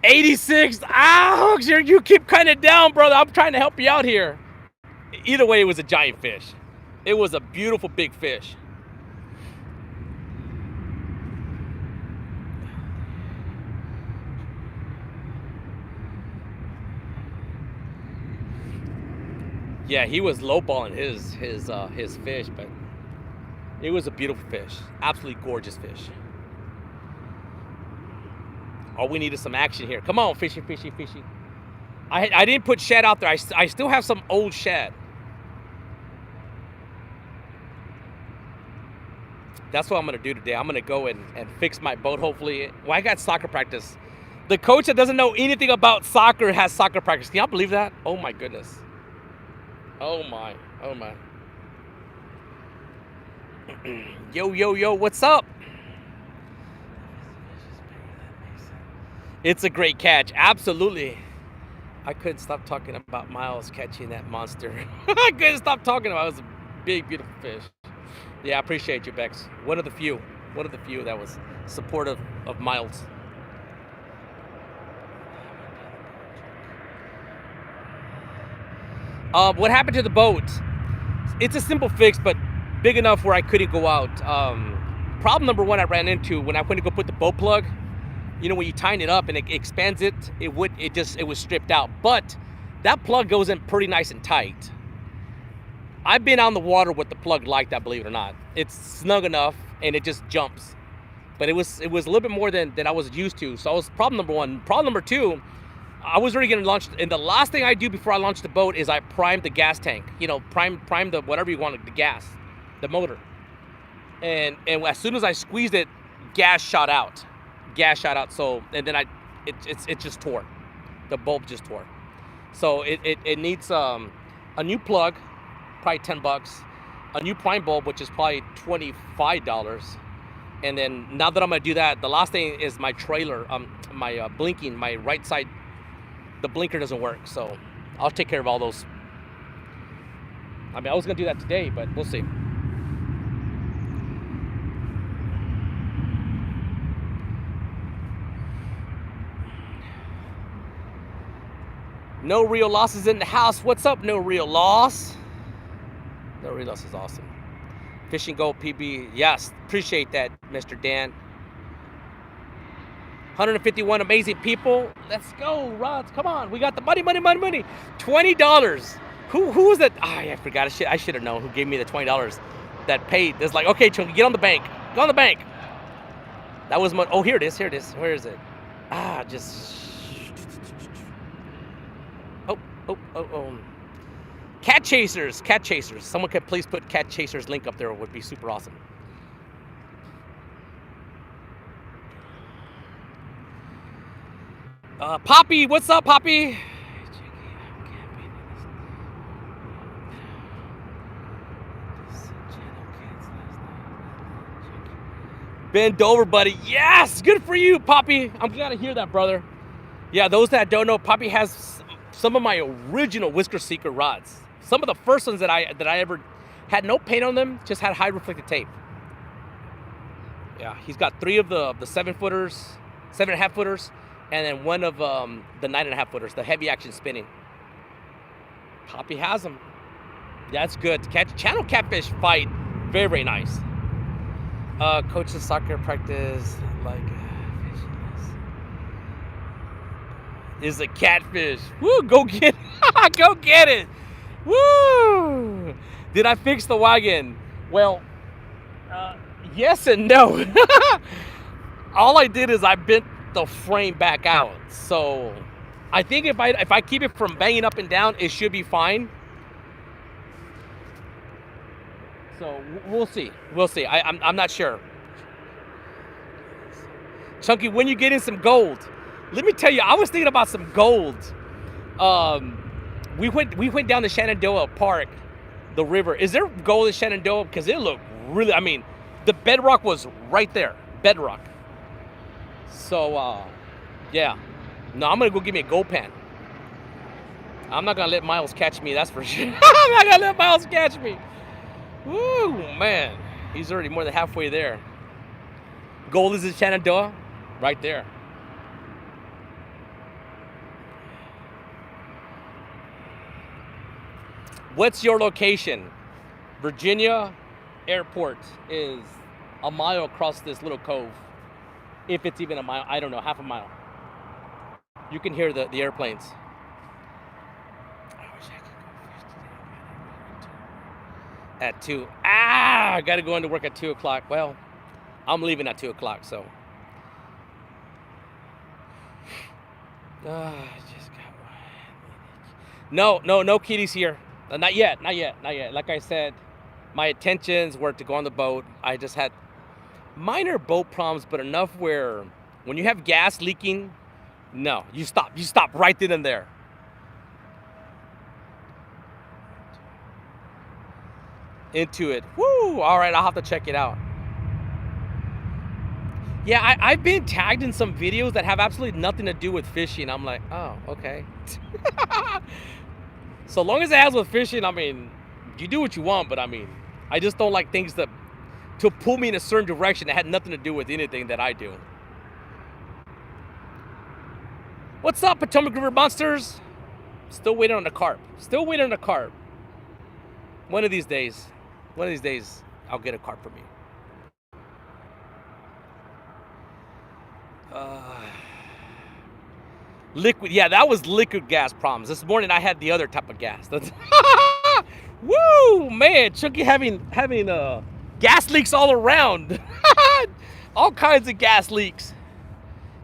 $86. Ouch! You keep cutting it down, brother. I'm trying to help you out here. Either way, it was a giant fish. It was a beautiful big fish. Yeah, he was lowballing his fish, but it was a beautiful fish. Absolutely gorgeous fish. All we need is some action here. Come on, fishy, fishy, fishy. I didn't put shad out there. I still have some old shad. That's what I'm going to do today. I'm going to go and fix my boat, hopefully. Well, I got soccer practice. The coach that doesn't know anything about soccer has soccer practice. Can y'all believe that? Oh, my goodness. Oh, my. Oh, my. Yo, yo, yo, what's up? It's a great catch. Absolutely. I couldn't stop talking about Miles catching that monster. I couldn't stop talking about it. It was a big, beautiful fish. Yeah, I appreciate you, Bex. One of the few that was supportive of Miles. What happened to the boat? It's a simple fix, but big enough where I couldn't go out. Problem number one I ran into when I went to go put the boat plug. You know, when you tighten it up and it expands it, it was stripped out. But that plug goes in pretty nice and tight. I've been on the water with the plug like that, believe it or not. It's snug enough and it just jumps. But it was a little bit more than I was used to. So that was problem number one. Problem number two, I was already gonna launch, and the last thing I do before I launch the boat is I prime the gas tank. You know, prime the whatever you want, the gas, the motor. And as soon as I squeezed it, gas shot out. So, and then it just tore. The bulb just tore. So it needs a new plug, probably $10, a new prime bulb, which is probably $25. And then now that I'm gonna do that, the last thing is my trailer, my blinking, my right side, the blinker doesn't work. So I'll take care of all those. I mean, I was gonna do that today, but we'll see. No real losses in the house. What's up, no real loss? No real loss is awesome. Fishing Gold PB. Yes, appreciate that, Mr. Dan. 151 amazing people. Let's go, Rods. Come on. We got the money. $20. Who was that? I forgot. I should have known who gave me the $20 that paid. It's like, okay, Chunky, get on the bank. Go on the bank. That was my, oh, here it is. Where is it? Just... Oh. Cat Chasers. Someone could please put Cat Chasers link up there. It would be super awesome. Poppy, what's up, Poppy? Bend over, buddy. Yes, good for you, Poppy. I'm glad to hear that, brother. Yeah, those that don't know, Poppy has some of my original Whisker Seeker rods. Some of the first ones that I ever had no paint on them, just had high reflective tape. Yeah, he's got 3 of the 7-footers, 7.5-footers, and then 1 of the 9.5-footers, the heavy action spinning. Poppy has them. That's good. Channel catfish fight, very, very nice. Coaches soccer practice like is a catfish. Woo, go get it. Go get it. Woo! Did I fix the wagon? Well, yes and no. All I did is I bent the frame back out. So I think if I keep it from banging up and down, it should be fine. So we'll see. I'm not sure. Chunky, when you get in some gold, let me tell you, I was thinking about some gold. We went down to Shenandoah Park the river. Is there gold in Shenandoah? Because it looked really, I mean, the bedrock was right there. Bedrock. So, yeah. No, I'm going to go give me a gold pan. I'm not going to let Miles catch me, that's for sure. I'm not going to let Miles catch me. Woo, man. He's already more than halfway there. Gold is in Shenandoah. Right there. What's your location? Virginia Airport is a mile across this little cove. If it's even a mile, I don't know, half a mile. You can hear the airplanes. I wish I could go fish today. At 2. I gotta go into work at 2 o'clock. Well, I'm leaving at 2 o'clock, so. I just got one. No kitties here. Not yet. Like I said, my intentions were to go on the boat. I just had minor boat problems, but enough where when you have gas leaking, no, you stop. You stop right then and there. Into it. Woo! All right, I'll have to check it out. Yeah, I've been tagged in some videos that have absolutely nothing to do with fishing. I'm like, oh, okay. So long as it has with fishing, I mean, you do what you want, but I mean, I just don't like things to pull me in a certain direction that had nothing to do with anything that I do. What's up, Potomac River Monsters? Still waiting on the carp. One of these days, I'll get a carp for me. Liquid, yeah, that was liquid gas problems. This morning I had the other type of gas. Woo, man, Chunky having gas leaks all around. All kinds of gas leaks.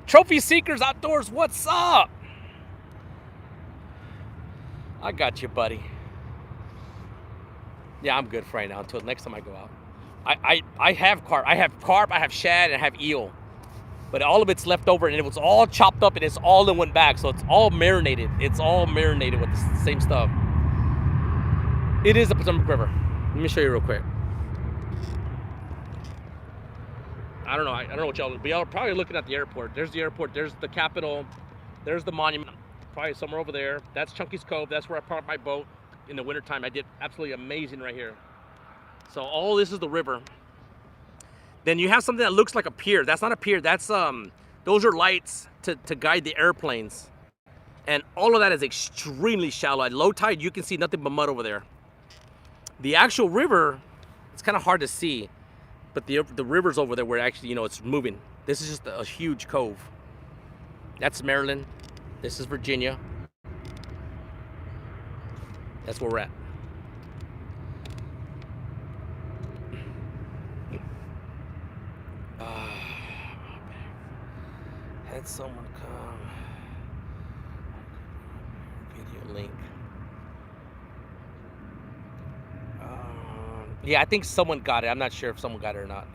Trophy Seekers Outdoors, what's up? I got you, buddy. Yeah, I'm good for right now until next time I go out. I have carp, I have shad, and I have eel. But all of it's left over, and it was all chopped up, and it's all in one bag, so it's all marinated. It's all marinated with the same stuff. It is the Potomac River. Let me show you real quick. I don't know what y'all are, but y'all are probably looking at the airport. There's the airport. There's the Capitol. There's the monument. Probably somewhere over there. That's Chunky's Cove. That's where I parked my boat in the wintertime. I did absolutely amazing right here. So all this is the river. Then you have something that looks like a pier. That's not a pier. That's those are lights to guide the airplanes. And all of that is extremely shallow. At low tide, you can see nothing but mud over there. The actual river, it's kind of hard to see, but the river's over there where actually, it's moving. This is just a huge cove. That's Maryland. This is Virginia. That's where we're at. Had someone come. Video link. Yeah, I think someone got it. I'm not sure if someone got it or not.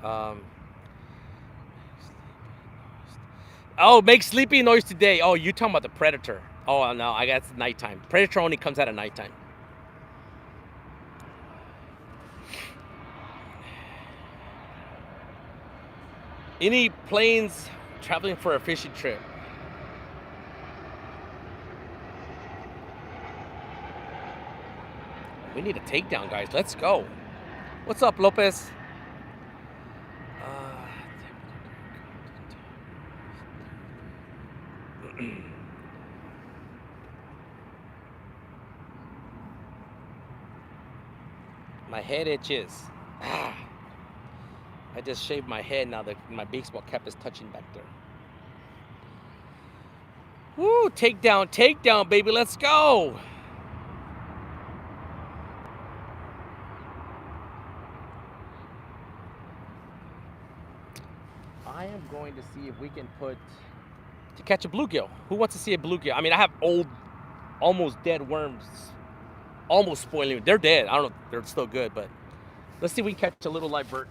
Oh, make sleepy noise today. Oh, you talking about the Predator? Oh no, I guess it's nighttime. Predator only comes out at nighttime. Any planes traveling for a fishing trip? We need a takedown, guys. Let's go. What's up, Lopez? My head itches. I just shaved my head now that my baseball cap is touching back there. Woo, takedown, baby, let's go. I am going to see if we can to catch a bluegill. Who wants to see a bluegill? I mean, I have old, almost dead worms, almost spoiling. They're dead. I don't know if they're still good, but let's see if we can catch a little live perch.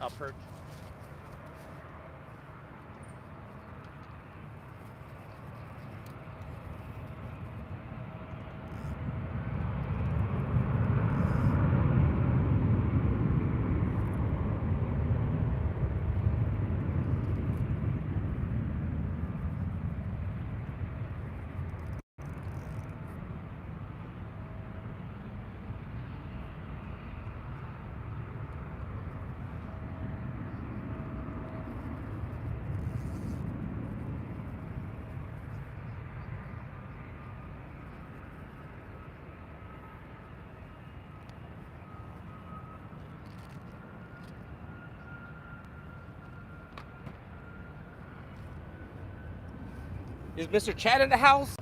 Is Mr. Chad in the house?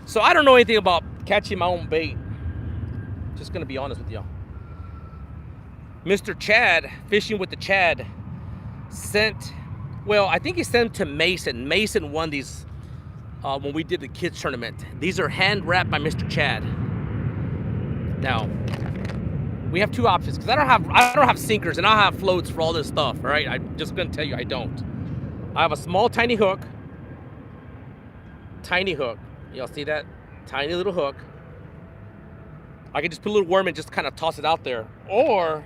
So I don't know anything about catching my own bait. Just gonna be honest with y'all. Mr. Chad, Fishing with the Chad, sent, well, I think he sent them to Mason. Mason won these when we did the kids tournament. These are hand wrapped by Mr. Chad. Now, we have two options because I don't have sinkers and I don't have floats for all this stuff. All right, I'm just gonna tell you I don't. I have a small tiny hook. Tiny hook. Y'all see that? Tiny little hook. I can just put a little worm and just kind of toss it out there, or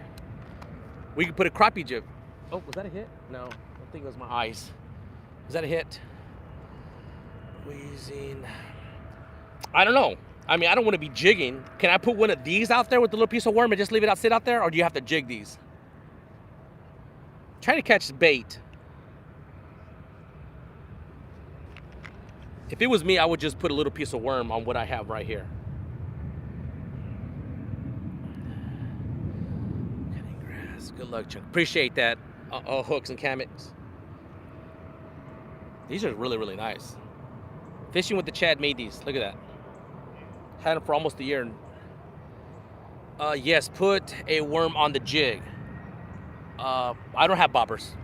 we can put a crappie jig. Oh, was that a hit? No, I think it was my eyes. Was that a hit? Wheezing. I don't know. I mean, I don't want to be jigging. Can I put one of these out there with the little piece of worm and just leave it sit out there, or do you have to jig these? I'm trying to catch bait. If it was me, I would just put a little piece of worm on what I have right here. Cutting grass. Good luck, Chuck. Appreciate that. Hooks and Kammix. These are really, really nice. Fishing with the Chad made these. Look at that. Had them for almost a year. Yes, put a worm on the jig. I don't have bobbers.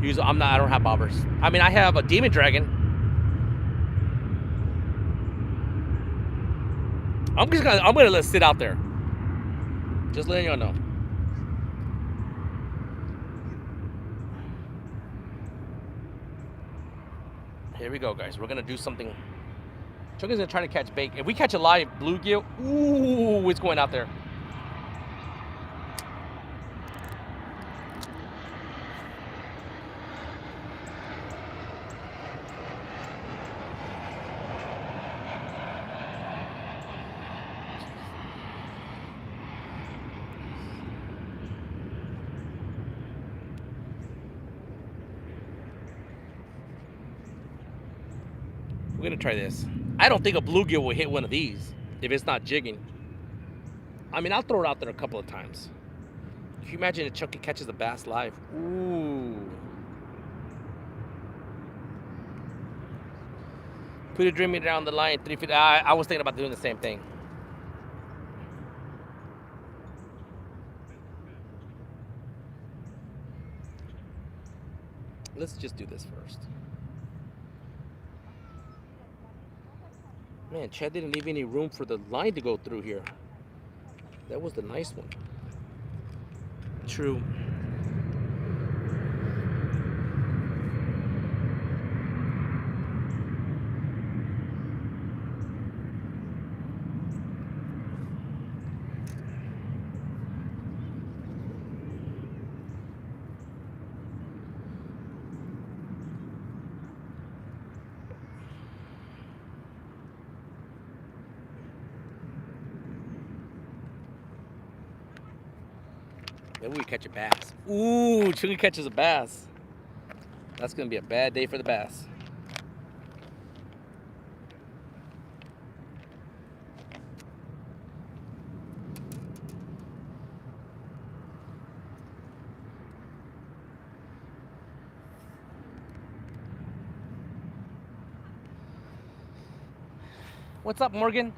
I don't have bobbers. I mean, I have a demon dragon. I'm gonna let it sit out there. Just letting y'all know. Here we go, guys. We're gonna do something. Chunky's gonna try to catch bait. If we catch a live bluegill, ooh, it's going out there. We're gonna try this. I don't think a bluegill will hit one of these if it's not jigging. I mean, I'll throw it out there a couple of times. If you imagine a Chunky catches a bass live, ooh. Put it dreaming down the line 3 feet. I was thinking about doing the same thing. Let's just do this first. Man, Chad didn't leave any room for the line to go through here. That was the nice one. True. Maybe we catch a bass. Ooh, Chunky catches a bass. That's gonna be a bad day for the bass. What's up, Morgan?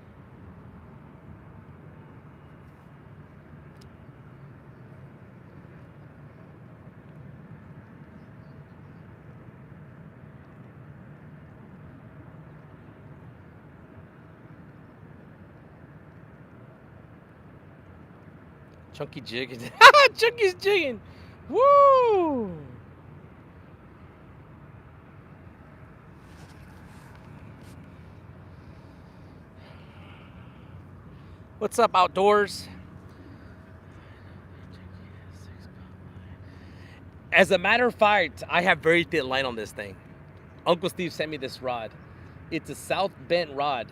Chunky jigging. Chunky's jigging. Woo! What's up, outdoors? As a matter of fact, I have very thin line on this thing. Uncle Steve sent me this rod. It's a South Bend rod,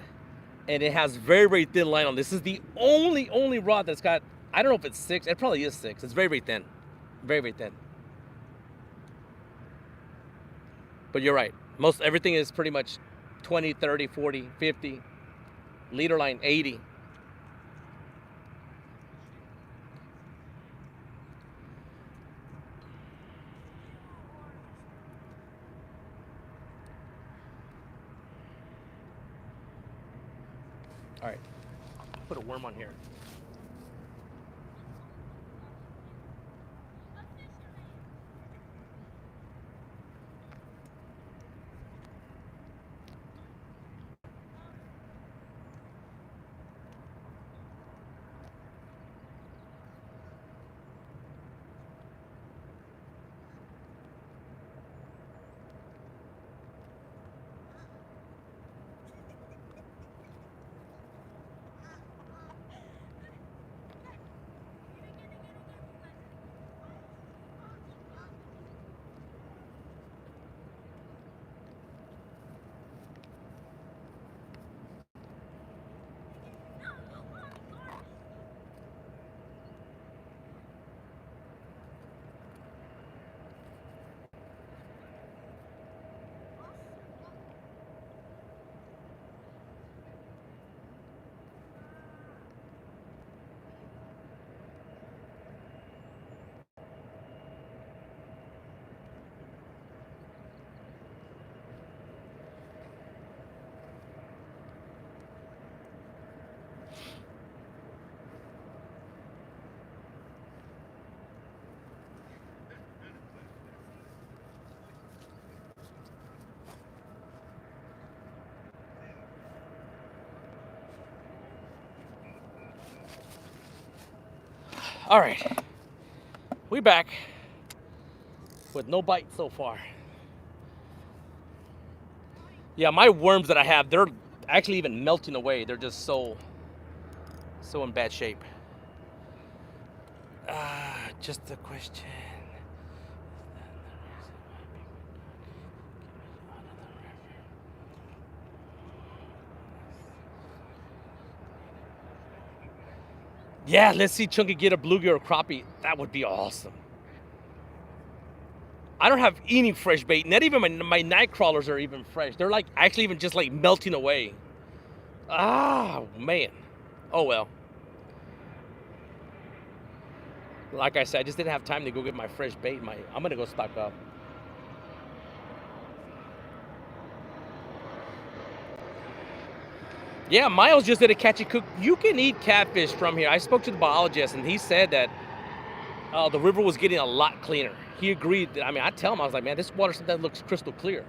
and it has very, very thin line on this. This is the only rod that's got, I don't know if it's 6. It probably is 6. It's very, very thin. Very, very thin. But you're right. Most everything is pretty much 20, 30, 40, 50. Leader line 80. All right, put a worm on here. All right, we back with no bite so far. Yeah, my worms that I have, they're actually even melting away. They're just so in bad shape. Just a question. Yeah, let's see Chunky get a bluegill or a crappie. That would be awesome. I don't have any fresh bait. Not even my night crawlers are even fresh. They're like actually even just like melting away. Ah, man. Oh well. Like I said, I just didn't have time to go get my fresh bait. I'm gonna go stock up. Yeah, Miles just did a catch and cook. You can eat catfish from here. I spoke to the biologist, and he said that the river was getting a lot cleaner. He agreed. I mean, I tell him, I was like, man, this water sometimes looks crystal clear.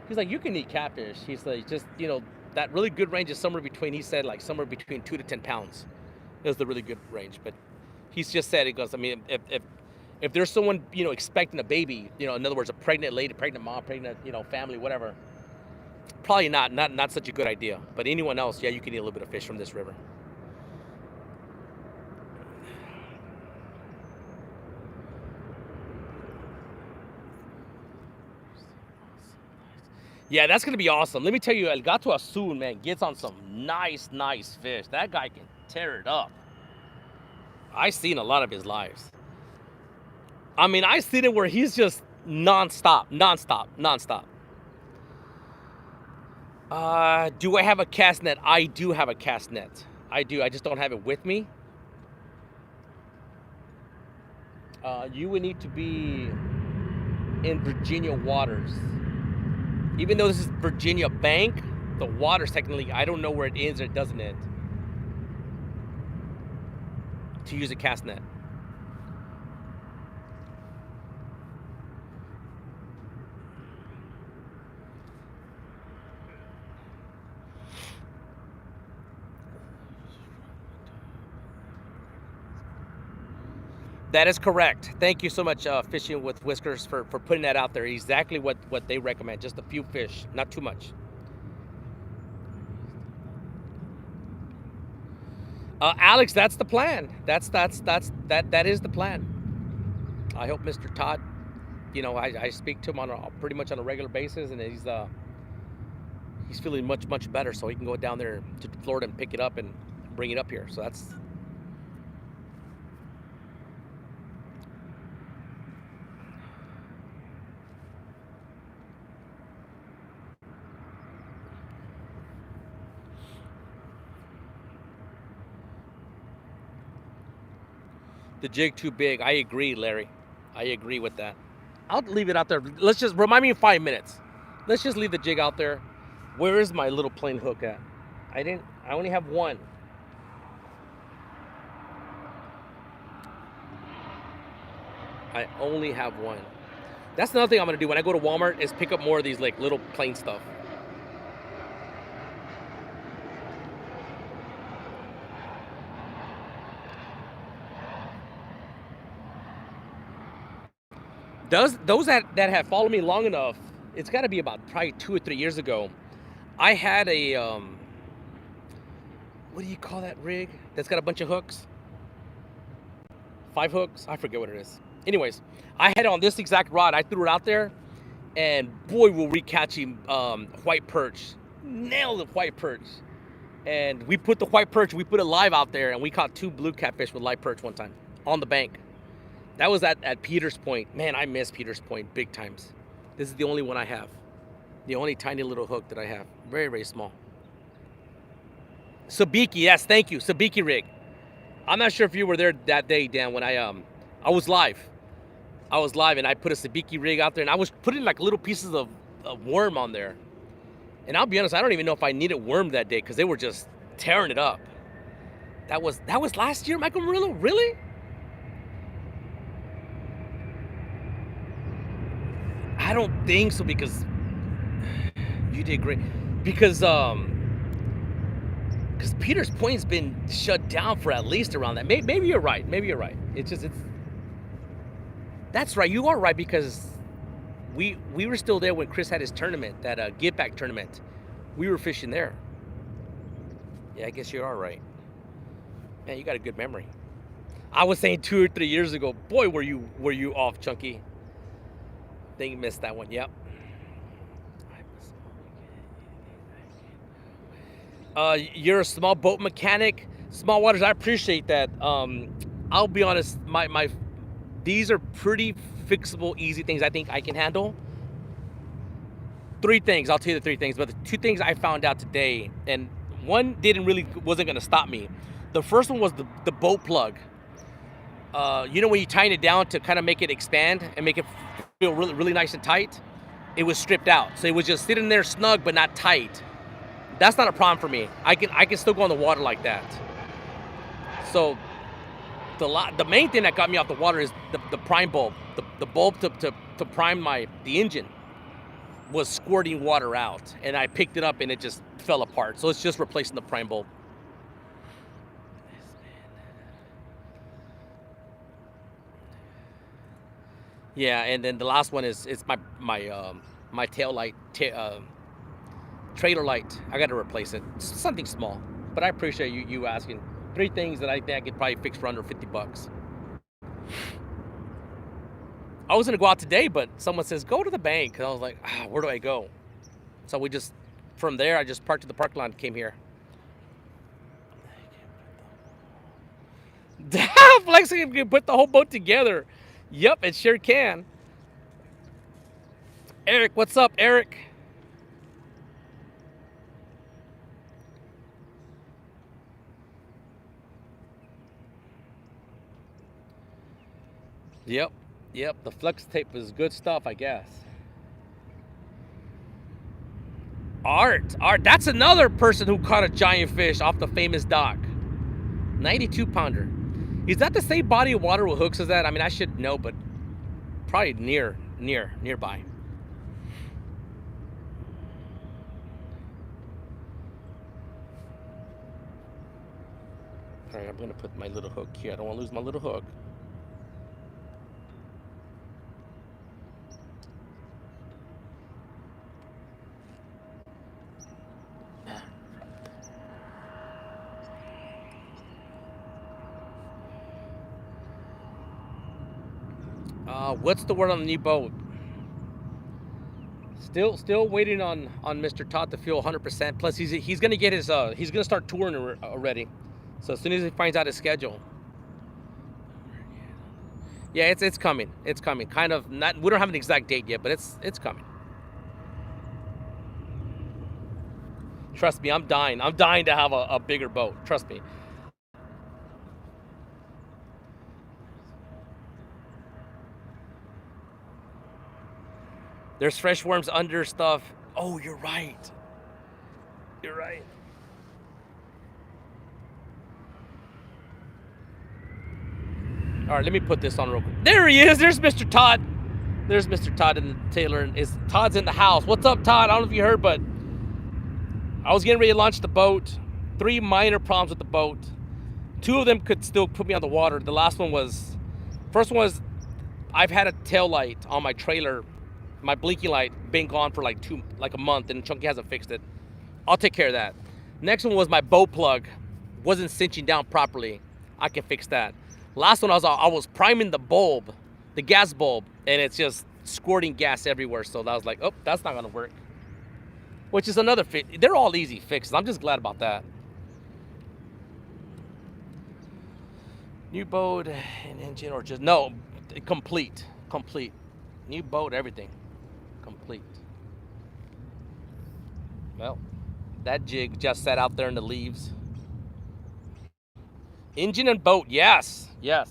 He's like, you can eat catfish. He's like, just, that really good range is somewhere between, he said, like somewhere between 2 to 10 pounds is the really good range. But he's just said, he goes, I mean, if there's someone, expecting a baby, in other words, a pregnant lady, pregnant mom, pregnant, family, whatever, probably not such a good idea. But anyone else, yeah, you can eat a little bit of fish from this river. Yeah, that's going to be awesome. Let me tell you, El Gato Azul, man, gets on some nice fish. That guy can tear it up. I've seen a lot of his lives. I mean, I've seen it where he's just nonstop. Do I have a cast net? I do have a cast net. I do. I just don't have it with me. You would need to be in Virginia waters. Even though this is Virginia Bank, the water's technically, I don't know where it ends or it doesn't end. To use a cast net. That is correct. Thank you so much, Fishing with Whiskers, for putting that out there. Exactly what they recommend. Just a few fish, not too much. Alex, that's the plan. That is the plan. I hope Mr. Todd, I speak to him on pretty much on a regular basis, and he's feeling much better, so he can go down there to Florida and pick it up and bring it up here. So that's. The jig too big. I agree, Larry. I agree with that. I'll leave it out there. Let's remind me in 5 minutes. Let's just leave the jig out there. Where is my little plain hook at? I only have one. I only have one. That's another thing I'm gonna do when I go to Walmart is pick up more of these like little plain stuff. Those that have followed me long enough, it's got to be about probably 2 or 3 years ago. I had a what do you call that rig that's got a bunch of hooks? 5 hooks? I forget what it is. Anyways, I had it on this exact rod. I threw it out there, and boy, were we catching white perch. Nailed the white perch. And we put the white perch, we put it live out there, and we caught 2 blue catfish with live perch one time on the bank. That was at Peters Point. Man, I miss Peters Point big times. This is the only one I have. The only tiny little hook that I have. Very, very small. Sabiki, yes, thank you. Sabiki rig. I'm not sure if you were there that day, Dan, when I was live. I was live and I put a Sabiki rig out there and I was putting like little pieces of worm on there. And I'll be honest, I don't even know if I needed worm that day because they were just tearing it up. That was last year, Michael Murillo? Really? I don't think so because you did great. Because Peters Point's been shut down for at least around that. Maybe you're right. Maybe you're right. It's that's right. You are right because we were still there when Chris had his tournament, that give back tournament. We were fishing there. Yeah, I guess you are right. Man, you got a good memory. I was saying 2 or 3 years ago. Boy, were you off, Chunky. Think you missed that one. Yep. You're a small boat mechanic. Small waters, I appreciate that. I'll be honest, these are pretty fixable, easy things I think I can handle. 3 things, I'll tell you the 3 things, but the 2 things I found out today, and one wasn't gonna stop me. The first one was the boat plug. You know when you tighten it down to kind of make it expand and make it feel really, really nice and tight? It was stripped out. So it was just sitting there snug but not tight. That's not a problem for me. I can still go on the water like that. So the main thing that got me off the water is the prime bulb. The bulb to prime the engine was squirting water out, and I picked it up and it just fell apart. So it's just replacing the prime bulb. Yeah, and then the last one is my tail light, trailer light. I got to replace it. It's something small, but I appreciate you asking. 3 things that I think I could probably fix for under $50. I was gonna go out today, but someone says go to the bank, and I was like, where do I go? So from there, I just parked at the parking lot and came here. Flexi can put the whole boat together. Yep, it sure can. Eric, what's up, Eric? Yep, the flex tape is good stuff, I guess. Art, that's another person who caught a giant fish off the famous dock. 92 pounder. Is that the same body of water with hooks as that? I mean, I should know, but probably nearby. All right, I'm gonna put my little hook here. I don't want to lose my little hook. What's the word on the new boat? Still waiting on Mr. Todd to feel 100%. Plus, he's gonna get his he's gonna start touring already. So as soon as he finds out his schedule. Yeah, it's coming. It's coming. Kind of not. We don't have an exact date yet, but it's coming. Trust me, I'm dying. I'm dying to have a bigger boat. Trust me. There's fresh worms under stuff. Oh, you're right. You're right. All right, let me put this on real quick. There he is. There's Mr. Todd. There's Mr. Todd and Taylor. Todd's in the house. What's up, Todd? I don't know if you heard, but I was getting ready to launch the boat. 3 minor problems with the boat. 2 of them could still put me on the water. The last one was, first one was, I've had a tail light on my trailer, my blinking light, been gone for like a month, and Chunky hasn't fixed it. I'll take care of that. Next one was my boat plug wasn't cinching down properly. I can fix that. Last one, I was priming the bulb, the gas bulb, and it's just squirting gas everywhere. So I was like, oh, that's not gonna work. Which is another fix. They're all easy fixes. I'm just glad about that. New boat and engine, or just, no, complete. New boat, everything, complete. Well, that jig just sat out there in the leaves. Engine and boat, yes. Yeah,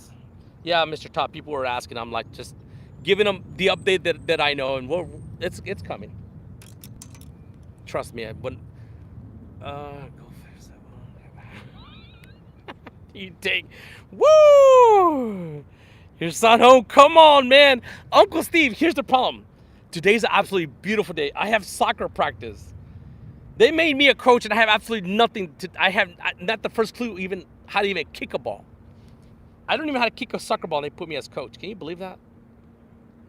Mr. Top, people were asking. I'm like, just giving them the update that I know, and it's coming. Trust me, go fix that one. You take, woo! Your son home, come on, man. Uncle Steve, here's the problem. Today's an absolutely beautiful day. I have soccer practice. They made me a coach, and I have absolutely nothing to, not the first clue even how to even kick a ball. I don't even know how to kick a soccer ball, and they put me as coach. Can you believe that?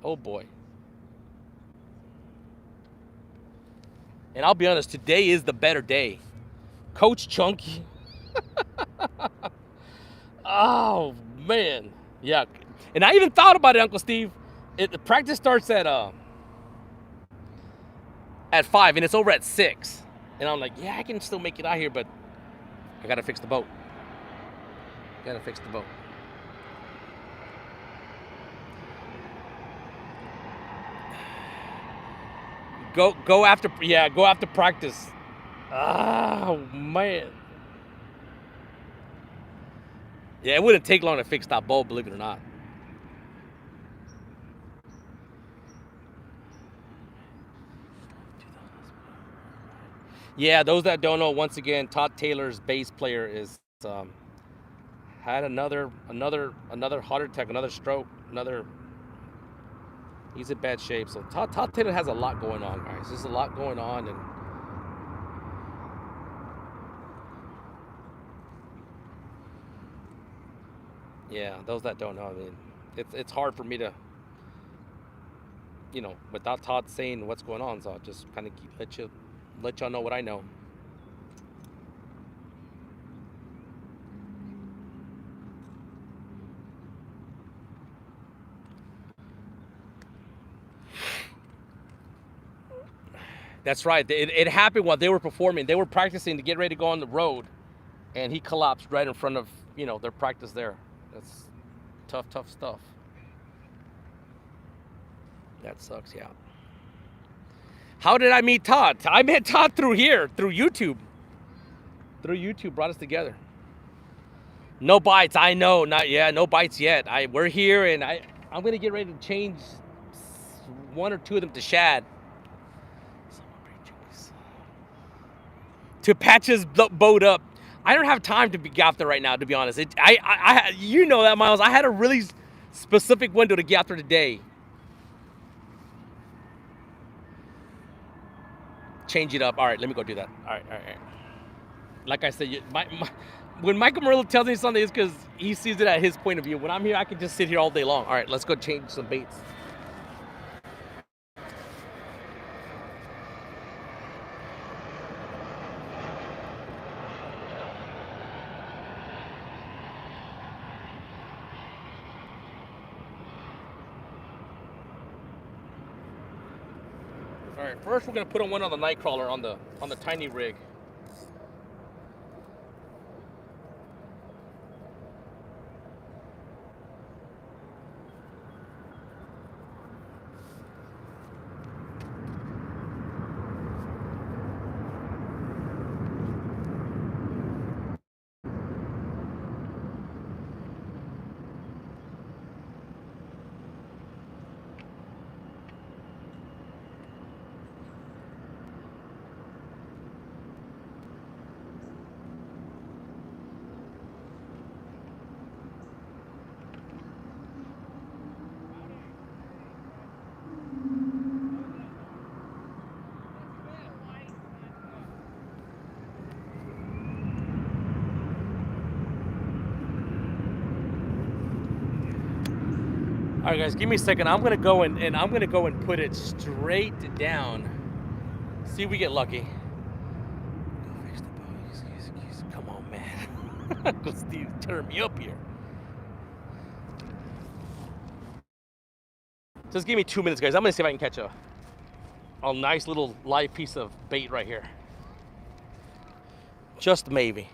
Oh boy. And I'll be honest, today is the better day. Coach Chunky. Oh man. Yeah. And I even thought about it, Uncle Steve. The practice starts at 5 and it's over at 6. And I'm like, yeah, I can still make it out here, but I gotta fix the boat. Go after practice. Oh man. Yeah, it wouldn't take long to fix that bulb, believe it or not. Yeah, those that don't know, once again, Todd Taylor's bass player is had another heart attack, another stroke, he's in bad shape. So Todd Taylor has a lot going on, guys. There's a lot going on, and yeah, those that don't know, I mean, it's hard for me to, without Todd saying what's going on. So I'll just kind of let y'all know what I know. That's right. It happened while they were performing. They were practicing to get ready to go on the road, and he collapsed right in front of, their practice there. That's tough stuff. That sucks, yeah. How did I meet Todd? I met Todd through YouTube. YouTube brought us together. No bites, I know. No bites yet. We're here, and I'm gonna get ready to change 1 or 2 of them to shad. To patch his boat up. I don't have time to get out there right now, to be honest. You know that, Miles. I had a really specific window to get out there today. Change it up. All right, let me go do that. All right. Like I said, when Michael Murillo tells me something, it's because he sees it at his point of view. When I'm here, I can just sit here all day long. All right, let's go change some baits. All right, first we're gonna put one on the Nightcrawler on the tiny rig. All right, guys, give me a second. I'm gonna go and I'm gonna go and put it straight down. See if we get lucky. Come on, man. Uncle Steve, turn me up here. Just give me 2 minutes, guys. I'm gonna see if I can catch a nice little live piece of bait right here. Just maybe.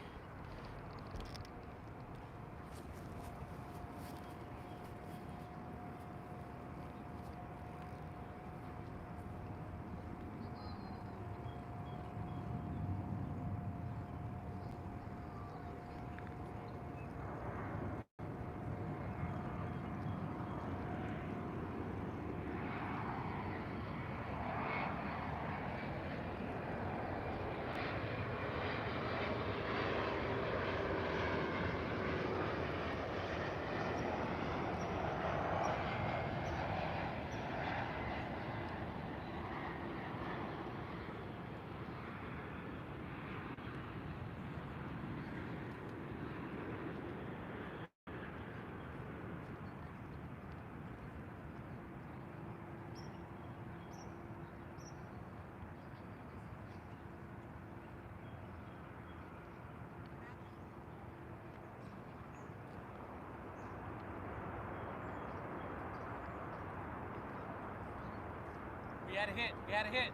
We had a hit. We had a hit.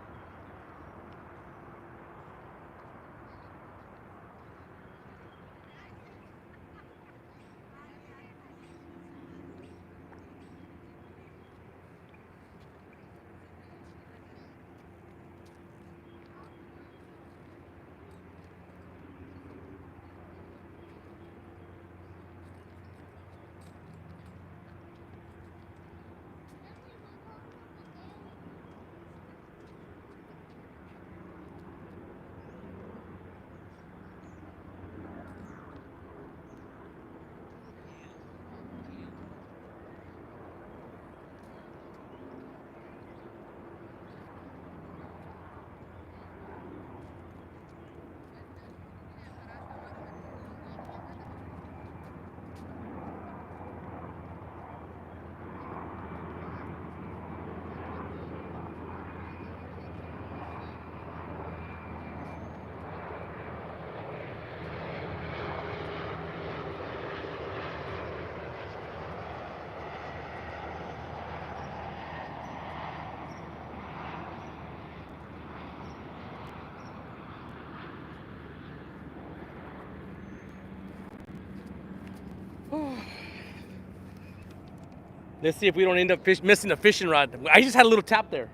Let's see if we don't end up missing a fishing rod. I just had a little tap there.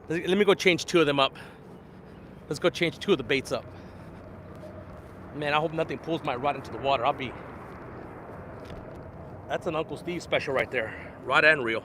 Let me go change 2 of them up. Let's go change 2 of the baits up. Man, I hope nothing pulls my rod into the water. That's an Uncle Steve special right there. Rod and reel.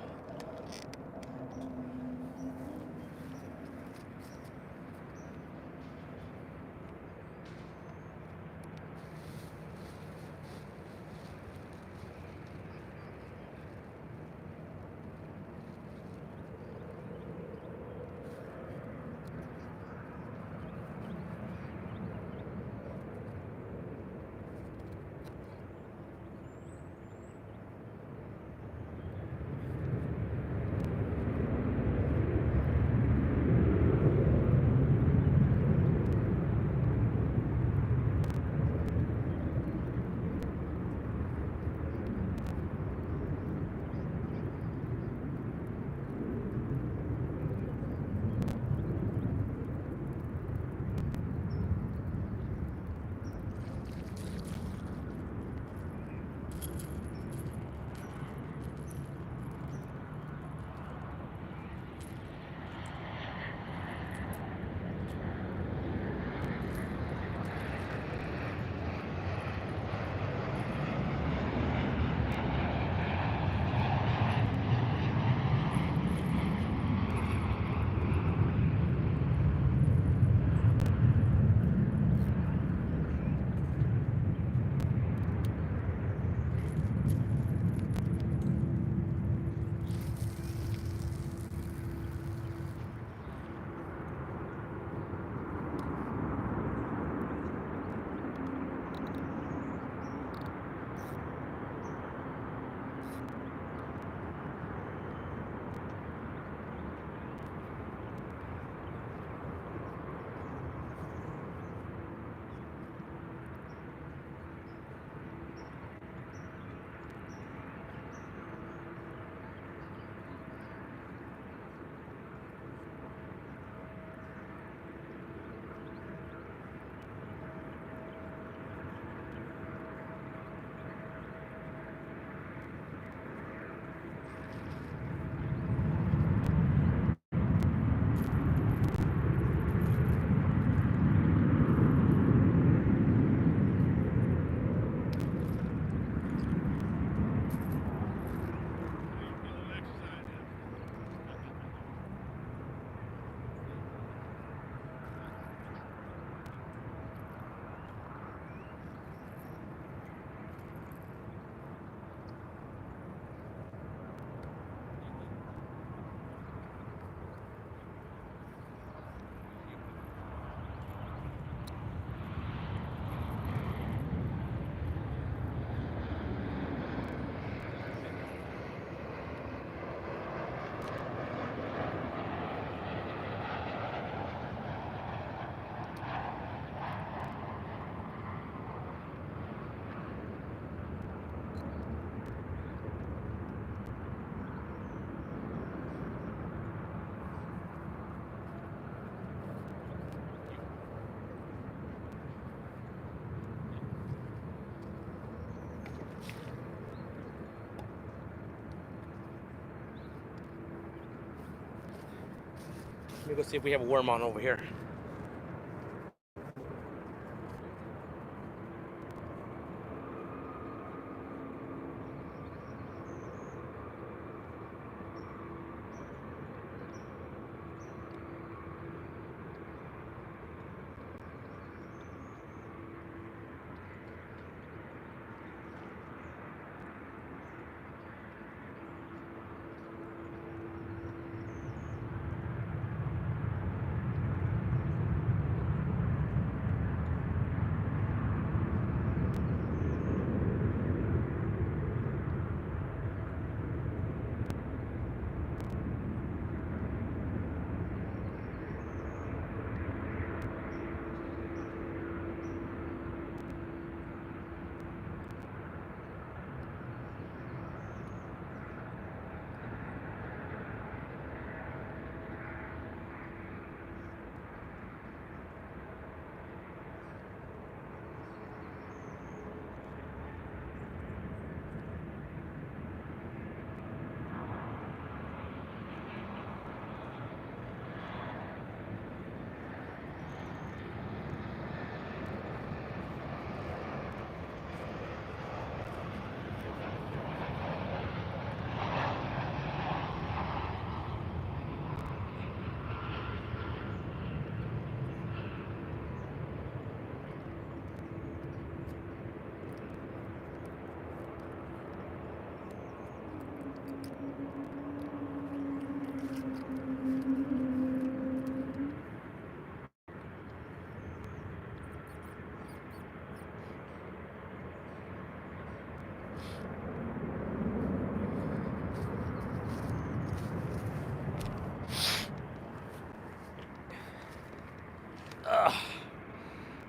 Let me go see if we have a worm on over here.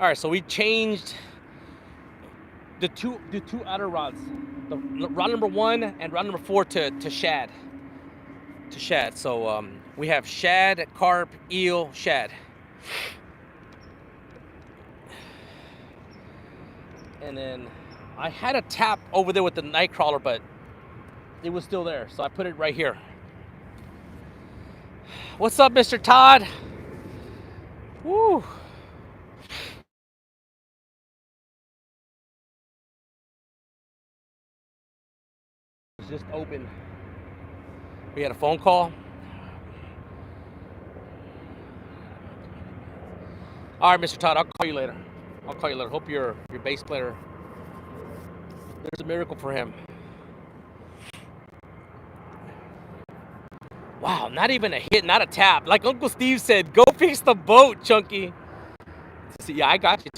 All right, so we changed the two outer rods, the rod number 1 and rod number 4 to shad. So we have shad, carp, eel, shad. And then I had a tap over there with the night crawler, but it was still there, so I put it right here. What's up, Mr. Todd? Woo. It's just open. We had a phone call. All right, Mr. Todd, I'll call you later. Hope your bass player, there's a miracle for him. Wow, not even a hit, not a tap. Like Uncle Steve said, go fix the boat, Chunky. See, yeah, I got you.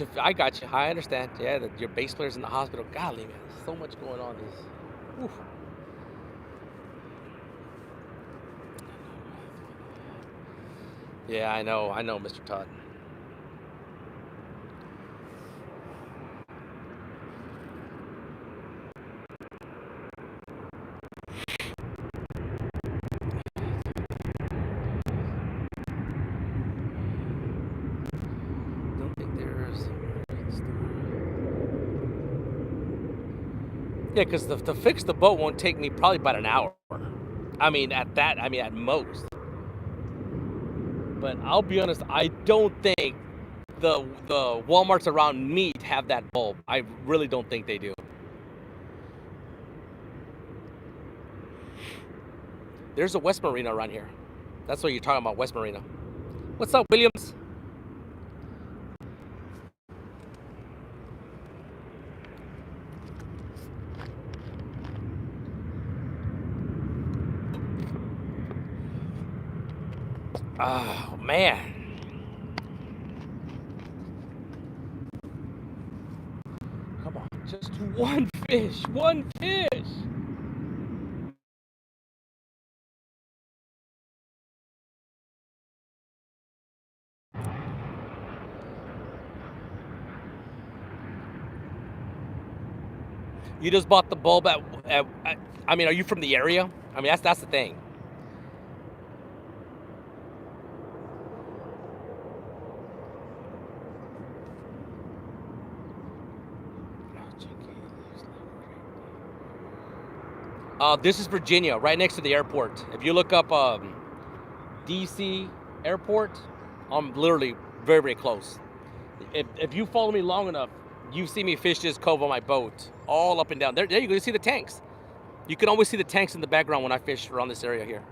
I understand. Yeah, that your bass player's in the hospital. Golly, man, there's so much going on. Oof. Yeah, I know, Mr. Todd. Don't think there's. Yeah, because to fix the boat won't take me probably about an hour. I mean, at most. But I'll be honest, I don't think the Walmarts around me have that bulb. I really don't think they do. There's a West Marina around here. That's what you're talking about, West Marina. What's up, Williams? Oh, man. Come on, just one fish. You just bought the bulb at I mean, are you from the area? I mean, that's the thing. This is Virginia, right next to the airport. If you look up DC, airport, I'm literally very, very close. If you follow me long enough, you see me fish this cove on my boat, all up and down. There you go. You see the tanks. You can always see the tanks in the background when I fish around this area here.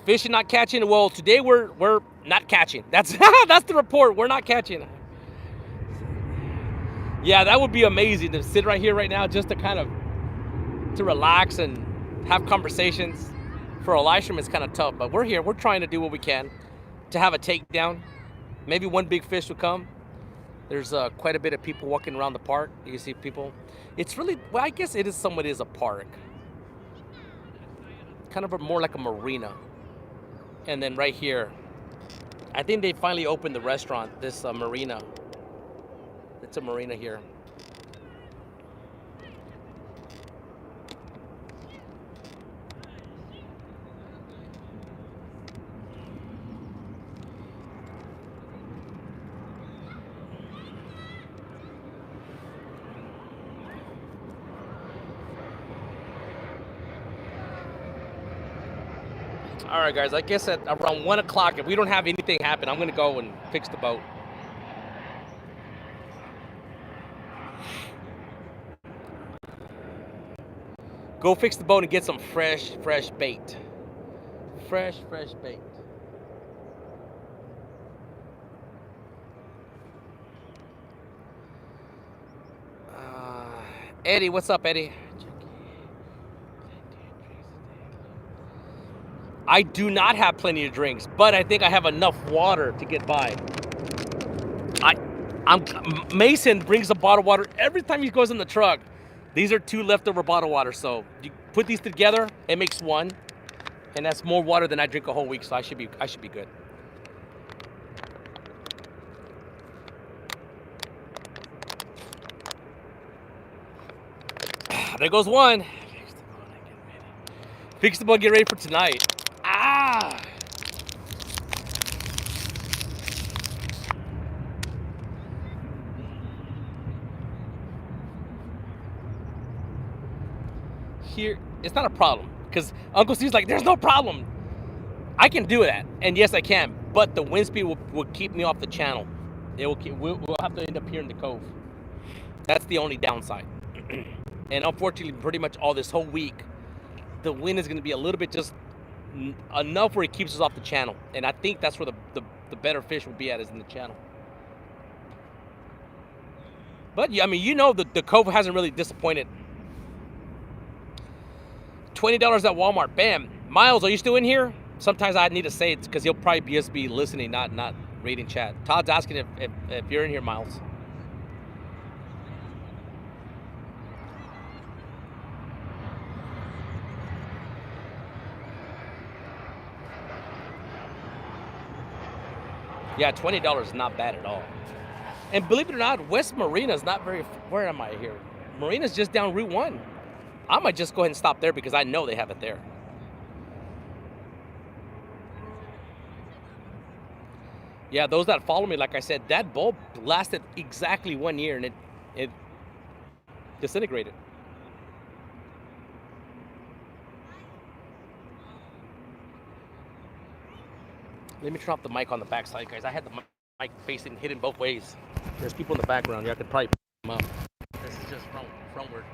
Fishing, not catching. Well, today we're not catching. That's that's the report. We're not catching. Yeah, that would be amazing to sit right here right now, just to kind of to relax and have conversations. For a live stream, it's kind of tough, but we're here. We're trying to do what we can to have a takedown. Maybe one big fish will come. There's quite a bit of people walking around the park. You see people. It's really, well, I guess it is somewhat is a park. Kind of more like a marina. And then right here, I think they finally opened the restaurant, this marina. It's a marina here. All right, guys, I guess at around 1 o'clock, if we don't have anything happen, I'm going to go and fix the boat. Go fix the boat and get some fresh bait. Fresh bait. Eddie, what's up, Eddie? I do not have plenty of drinks, but I think I have enough water to get by. Mason brings a bottle of water every time he goes in the truck. These are 2 leftover bottled water, so you put these together, it makes 1, and that's more water than I drink a whole week, so I should be good. There goes 1. Fix the boat, get ready for tonight. Here, it's not a problem, because Uncle Steve's like, there's no problem. I can do that, and yes, I can, but the wind speed will keep me off the channel. We'll have to end up here in the cove. That's the only downside. And unfortunately, pretty much all this whole week, the wind is going to be a little bit just enough where it keeps us off the channel. And I think that's where the better fish will be at, is in the channel. But yeah, I mean, you know, the cove hasn't really disappointed. $20 at Walmart, bam. Miles, are you still in here? Sometimes I need to say it because he'll probably just be listening, not reading chat. Todd's asking if you're in here, Miles. Yeah, $20 is not bad at all. And believe it or not, West Marina is not very, where am I here? Marina's just down Route 1. I might just go ahead and stop there because I know they have it there. Yeah, those that follow me, like I said, that bulb lasted exactly 1 year and it disintegrated. Let me turn off the mic on the back side, guys. I had the mic facing hidden both ways. There's people in the background. Yeah, I could probably pick them up. This is just frontward.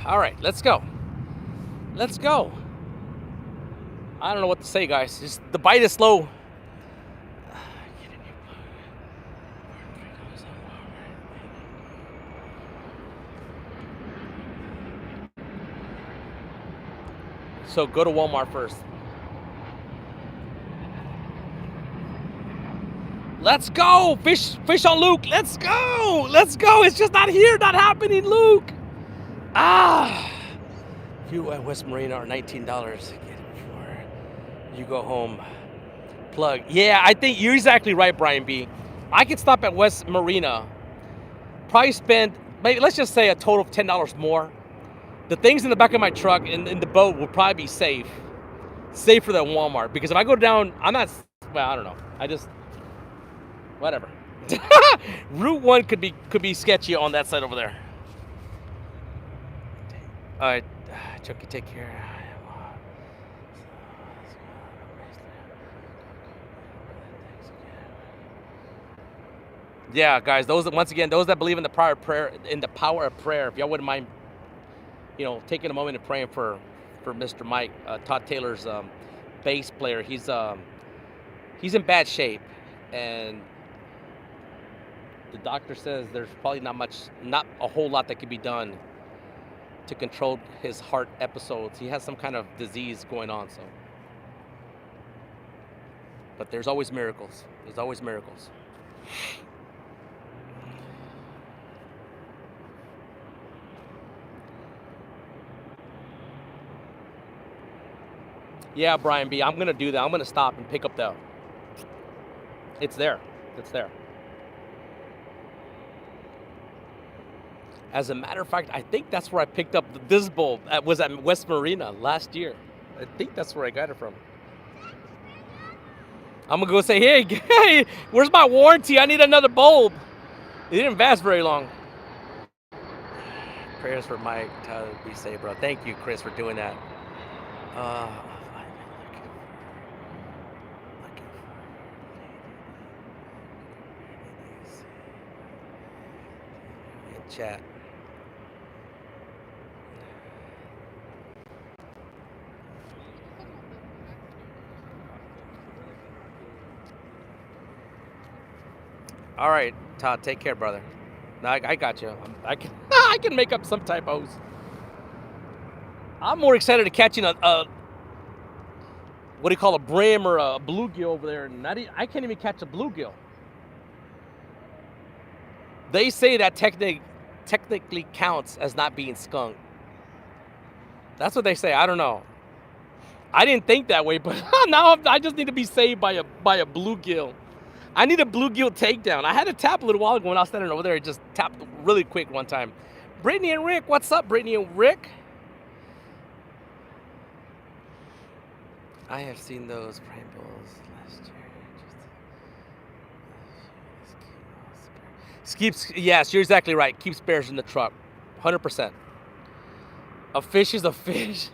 All right, let's go. Let's go. I don't know what to say, guys. Just the bite is slow. So go to Walmart first. Let's go. Fish on Luke. Let's go. Let's go. It's just not here. Not happening, Luke. Ah. Fuel at West Marina are $19. Get it before you go home. Plug. Yeah, I think you're exactly right, Brian B. I could stop at West Marina. Probably spend, maybe let's just say a total of $10 more. The things in the back of my truck and in the boat will probably be safer than Walmart. Because if I go down, I'm not, well, I don't know. I just, whatever. Route 1 could be sketchy on that side over there. All right, Chucky, take care. Yeah, guys, those that believe in the power of prayer, if y'all wouldn't mind, taking a moment and praying for Mr. Mike, Todd Taylor's bass player. He's in bad shape, and the doctor says there's probably not a whole lot that can be done to control his heart episodes. He has some kind of disease going on, so. But there's always miracles. There's always miracles. Yeah, Brian B, I'm gonna do that. I'm gonna stop and pick up it's there. It's there. As a matter of fact, I think that's where I picked up this bulb. That was at West Marina last year. I think that's where I got it from. I'm gonna go say, hey, where's my warranty? I need another bulb. It didn't last very long. Prayers for Mike, Tyler, be safe, bro. Thank you, Chris, for doing that. Chat. All right, Todd, take care, brother. No, I got you. I can make up some typos. I'm more excited to catching a what do you call a brim or a bluegill over there. I can't even catch a bluegill. They say that technically counts as not being skunked. That's what they say. I don't know. I didn't think that way, but now I just need to be saved by a bluegill. I need a bluegill takedown. I had to tap a little while ago when I was standing over there. I just tapped really quick one time. Brittany and Rick, what's up, Brittany and Rick? I have seen those rainbows last year. Yes, you're exactly right. Keep spares in the truck, 100%. A fish is a fish.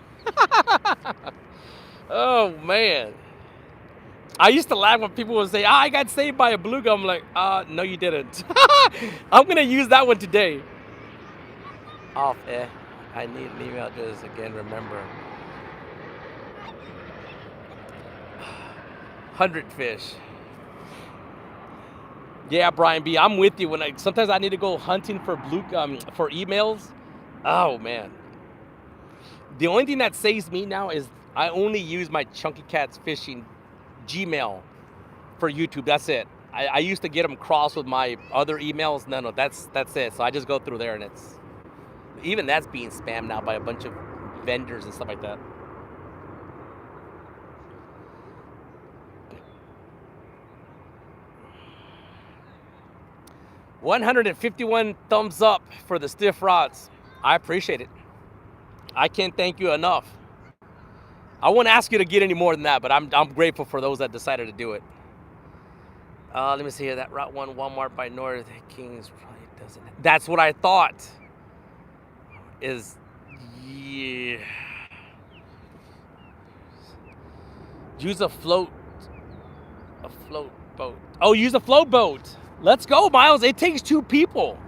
Oh man. I used to laugh when people would say, I got saved by a bluegill. I'm like, no, you didn't. I'm going to use that one today. Off, I need an email address again, remember. 100 fish. Yeah, Brian B, I'm with you. Sometimes I need to go hunting for for emails. Oh, man. The only thing that saves me now is I only use my Chunky Cats Fishing Gmail for YouTube. That's it. I used to get them crossed with my other emails. No, that's it. So I just go through there, and even that's being spammed now by a bunch of vendors and stuff like that. $151 thumbs up for the stiff rods. I appreciate it. I can't thank you enough. I won't ask you to get any more than that, but I'm grateful for those that decided to do it. Let me see here. That Route 1 Walmart by North Kings probably doesn't. That's what I thought. Yeah. Use a float boat. Oh, use a float boat. Let's go, Miles. It takes 2 people.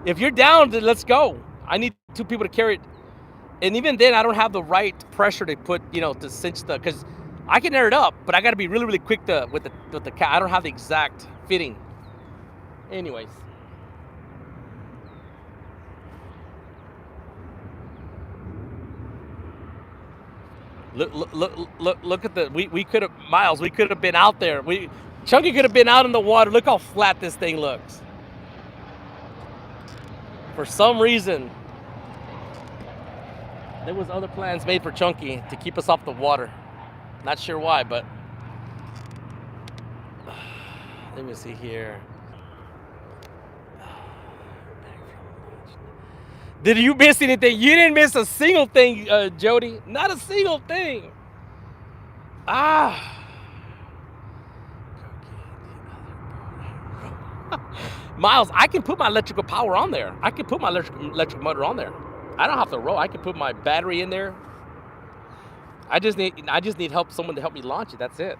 If you're down, then let's go. I need 2 people to carry it. And even then, I don't have the right pressure to put, to cinch because I can air it up, but I got to be really, really quick with the cat. I don't have the exact fitting. Anyways. Look at the we could have Miles. We could have been out there. Chunky could have been out in the water. Look how flat this thing looks. For some reason, there was other plans made for Chunky to keep us off the water. Not sure why, but let me see here. Did you miss anything? You didn't miss a single thing, Jody. Not a single thing. Miles, I can put my electrical power on there. I can put my electric motor on there. I don't have to row. I can put my battery in there. I just need help. Someone to help me launch it. That's it.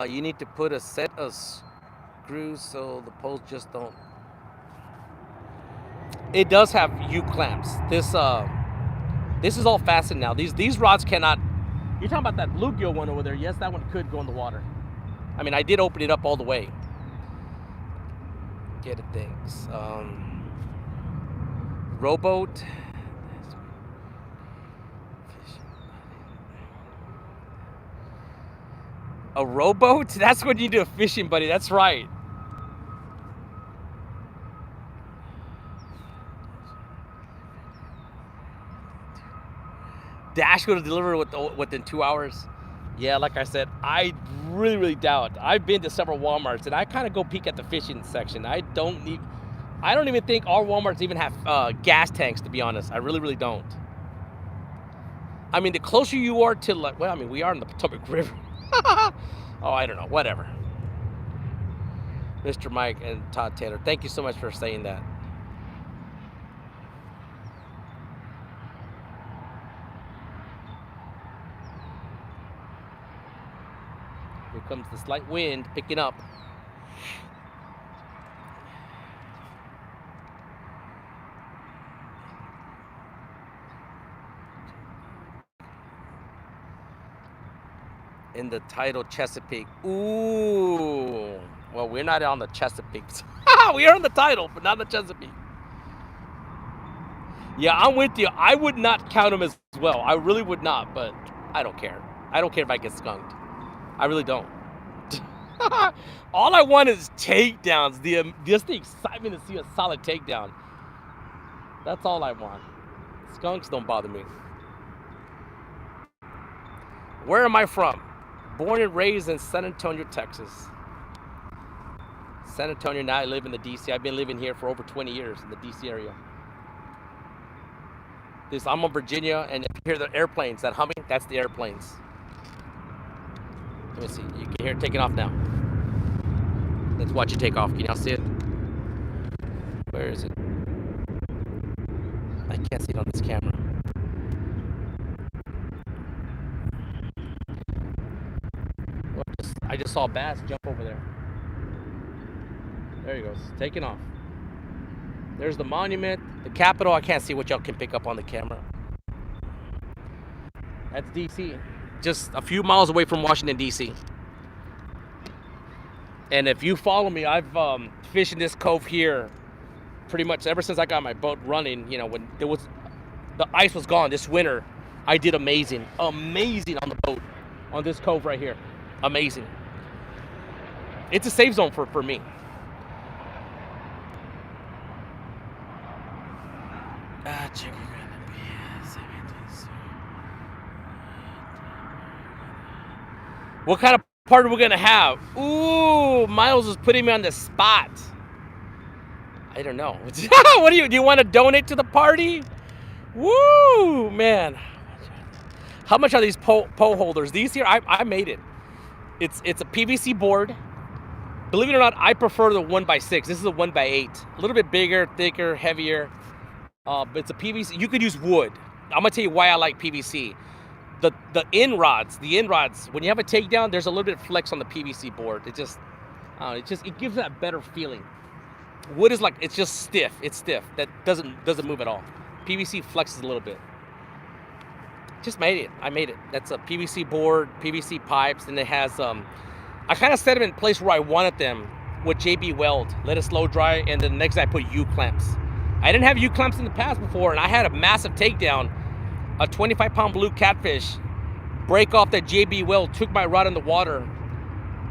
You need to put a set of screws so the poles just don't. It does have U-clamps. This is all fastened now. These rods cannot. You're talking about that bluegill one over there. Yes, that one could go in the water. I mean, I did open it up all the way. Get it things. Rowboat. A rowboat? That's when you do a fishing buddy. That's right. Dash go to deliver within 2 hours. Yeah, like I said, I really doubt. I've been to several Walmarts and I kind of go peek at the fishing section. I don't even think our Walmarts even have gas tanks, to be honest. I really don't. I mean, the closer you are to, like, well, I mean, we are in the Potomac River. Oh, I don't know. Whatever. Mr. Mike and Todd Taylor, thank you so much for saying that. Here comes the slight wind picking up. In the title, Chesapeake. Ooh. Well, we're not on the Chesapeake. We are on the title, but not the Chesapeake. Yeah, I'm with you. I would not count them as well. I really would not, but I don't care. I don't care if I get skunked. I really don't. All I want is takedowns. Just the excitement to see a solid takedown. That's all I want. Skunks don't bother me. Where am I from? Born and raised in San Antonio, Texas. San Antonio, now I live in the DC. I've been living here for over 20 years in the DC area. I'm in Virginia, and if you hear the airplanes, that humming, that's the airplanes. Let me see. You can hear it taking off now. Let's watch it take off. Can y'all see it? Where is it? I can't see it on this camera. I just saw a bass jump over there. There he goes, taking off. There's the monument, the Capitol. I can't see what y'all can pick up on the camera. That's DC. Just a few miles away from Washington, D.C. And if you follow me, I've fished in this cove here pretty much ever since I got my boat running. You know, when the ice was gone this winter, I did amazing on the boat on this cove right here. Amazing. It's a safe zone for me. What kind of party are we gonna have? Ooh, Miles is putting me on the spot. I don't know. What do you want to donate to the party? Woo, man. How much are these pole holders? These here, I made it. It's a PVC board. Believe it or not, I prefer the 1x6. This is a 1x8. A little bit bigger, thicker, heavier. But it's a PVC. You could use wood. I'm gonna tell you why I like PVC. The end rods, when you have a takedown, there's a little bit of flex on the PVC board. It gives that better feeling. Wood is like, it's just stiff. It's stiff. That doesn't move at all. PVC flexes a little bit. Just made it. I made it. That's a PVC board, PVC pipes, and it has I kind of set them in place where I wanted them with JB Weld. Let it slow dry, and then the next day I put U clamps. I didn't have U clamps in the past before, and I had a massive takedown. A 25-pound blue catfish break off that JB Weld, took my rod in the water.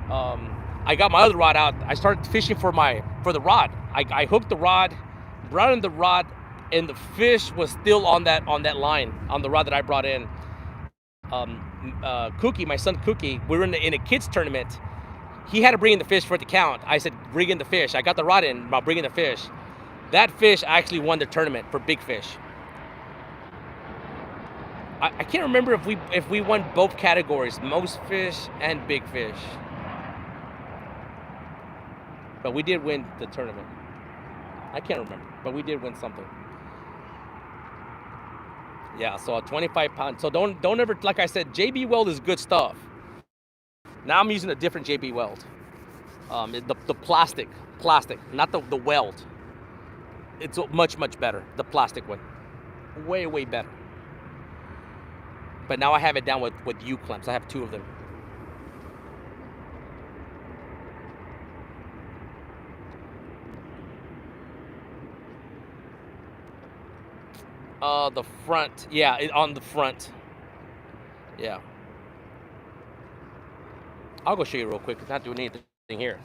I got my other rod out. I started fishing for the rod. I hooked the rod, brought in the rod, and the fish was still on that line, on the rod that I brought in. Cookie, my son Cookie, we were in a kids tournament. He had to bring in the fish for it to count. I said, bring in the fish. I got the rod in, I'll bring in the fish. That fish actually won the tournament for big fish. I can't remember if we won both categories, most fish and big fish. But we did win the tournament. I can't remember, but we did win something. Yeah, so a 25-pound. So don't ever, like I said, JB Weld is good stuff. Now I'm using a different JB Weld. The plastic, not the weld. It's much better, the plastic one. Way better. But now I have it down with U clamps. I have 2 of them. The front. Yeah, on the front. Yeah. I'll go show you real quick. It's not doing anything here.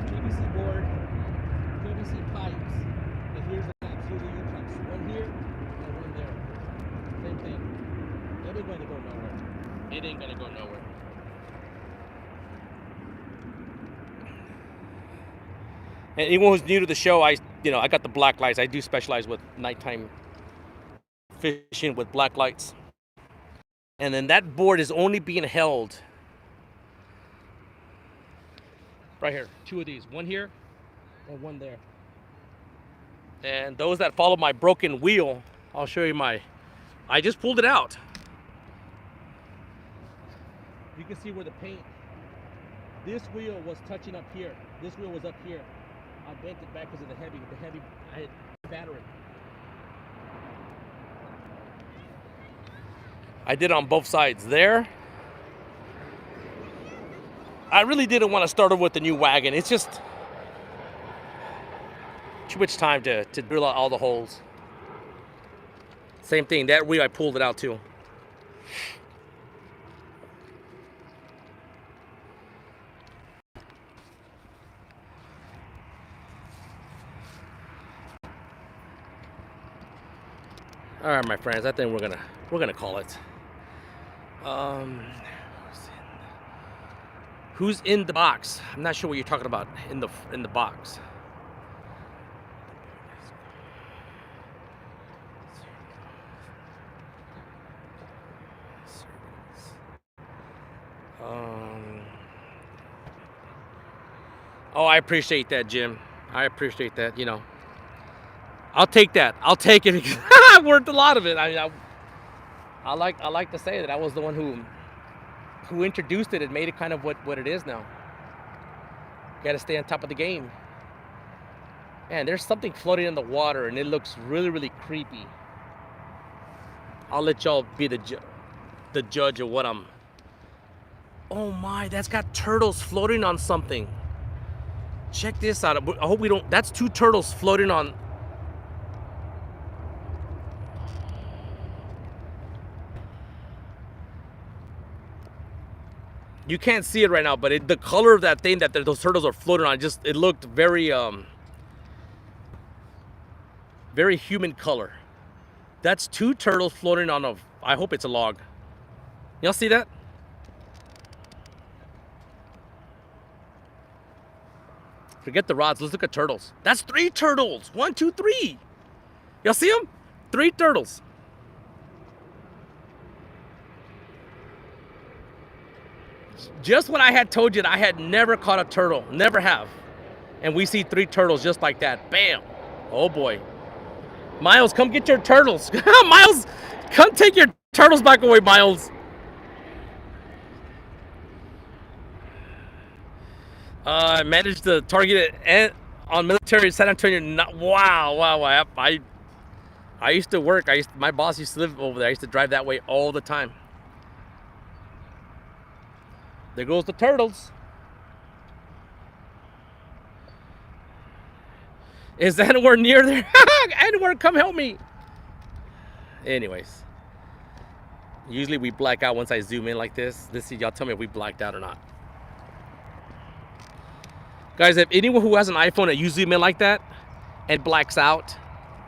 PVC board, PVC pipes, and here's the clamps. Here's the U clamps. One here and one there. Same thing. It ain't gonna go nowhere. It ain't gonna go nowhere. And anyone who's new to the show, I got the black lights. I do specialize with nighttime fishing with black lights. And then that board is only being held right here. 2 of these, one here and one there. And those that follow my broken wheel, I'll show you I just pulled it out. You can see where the paint, this wheel was touching up here. This wheel was up here. I bent it back because of the heavy, I had battery. I did it on both sides there. I really didn't want to start over with the new wagon. It's just too much time to drill out all the holes. Same thing, that wheel I pulled it out too. All right, my friends, I think we're gonna call it. Who's in the box? I'm not sure what you're talking about in the box. Oh, I appreciate that, Jim. I appreciate that. I'll take that. I'll take it because I worked a lot of it. I like to say that I was the one who introduced it and made it kind of what it is now. Got to stay on top of the game. Man, there's something floating in the water and it looks really creepy. I'll let y'all be the judge of what I'm. Oh my, that's got turtles floating on something. Check this out. I hope we don't. That's 2 turtles floating on. You can't see it right now, but the color of that thing that those turtles are floating on, it looked very human color. That's 2 turtles floating on I hope it's a log. Y'all see that? Forget the rods, let's look at turtles. That's 3 turtles, 1, 2, 3. Y'all see them? 3 turtles. Just when I had told you that I had never caught a turtle, never have. And we see 3 turtles just like that, bam. Oh boy. Miles, come get your turtles. Miles, come take your turtles back away, Miles. I managed to target it on military San Antonio. Wow. I used to work. My boss used to live over there. I used to drive that way all the time. There goes the turtles. Is anywhere near there? Anywhere, come help me. Anyways, usually we black out once I zoom in like this. Y'all tell me if we blacked out or not. Guys, if anyone who has an iPhone that you zoom in like that and blacks out,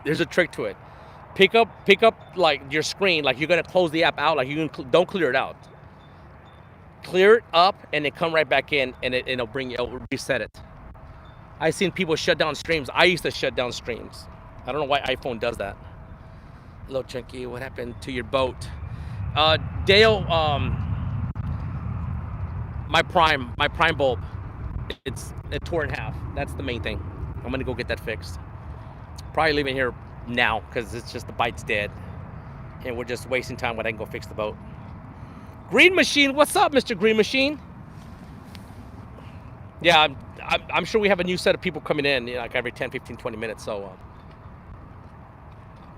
there's a trick to it. Pick up like your screen, like you're gonna close the app out, like you can don't clear it out. Clear it up and then come right back in, and it'll reset it. I've seen people shut down streams. I used to shut down streams. I don't know why iPhone does that. Hello, Chunky. What happened to your boat? Dale, my prime bulb, it tore in half. That's the main thing. I'm gonna go get that fixed. Probably leaving here now because it's just the bite's dead, and we're just wasting time when I can go fix the boat. Green Machine, what's up, Mr. Green Machine? Yeah, I'm sure we have a new set of people coming in, like every 10, 15, 20 minutes. So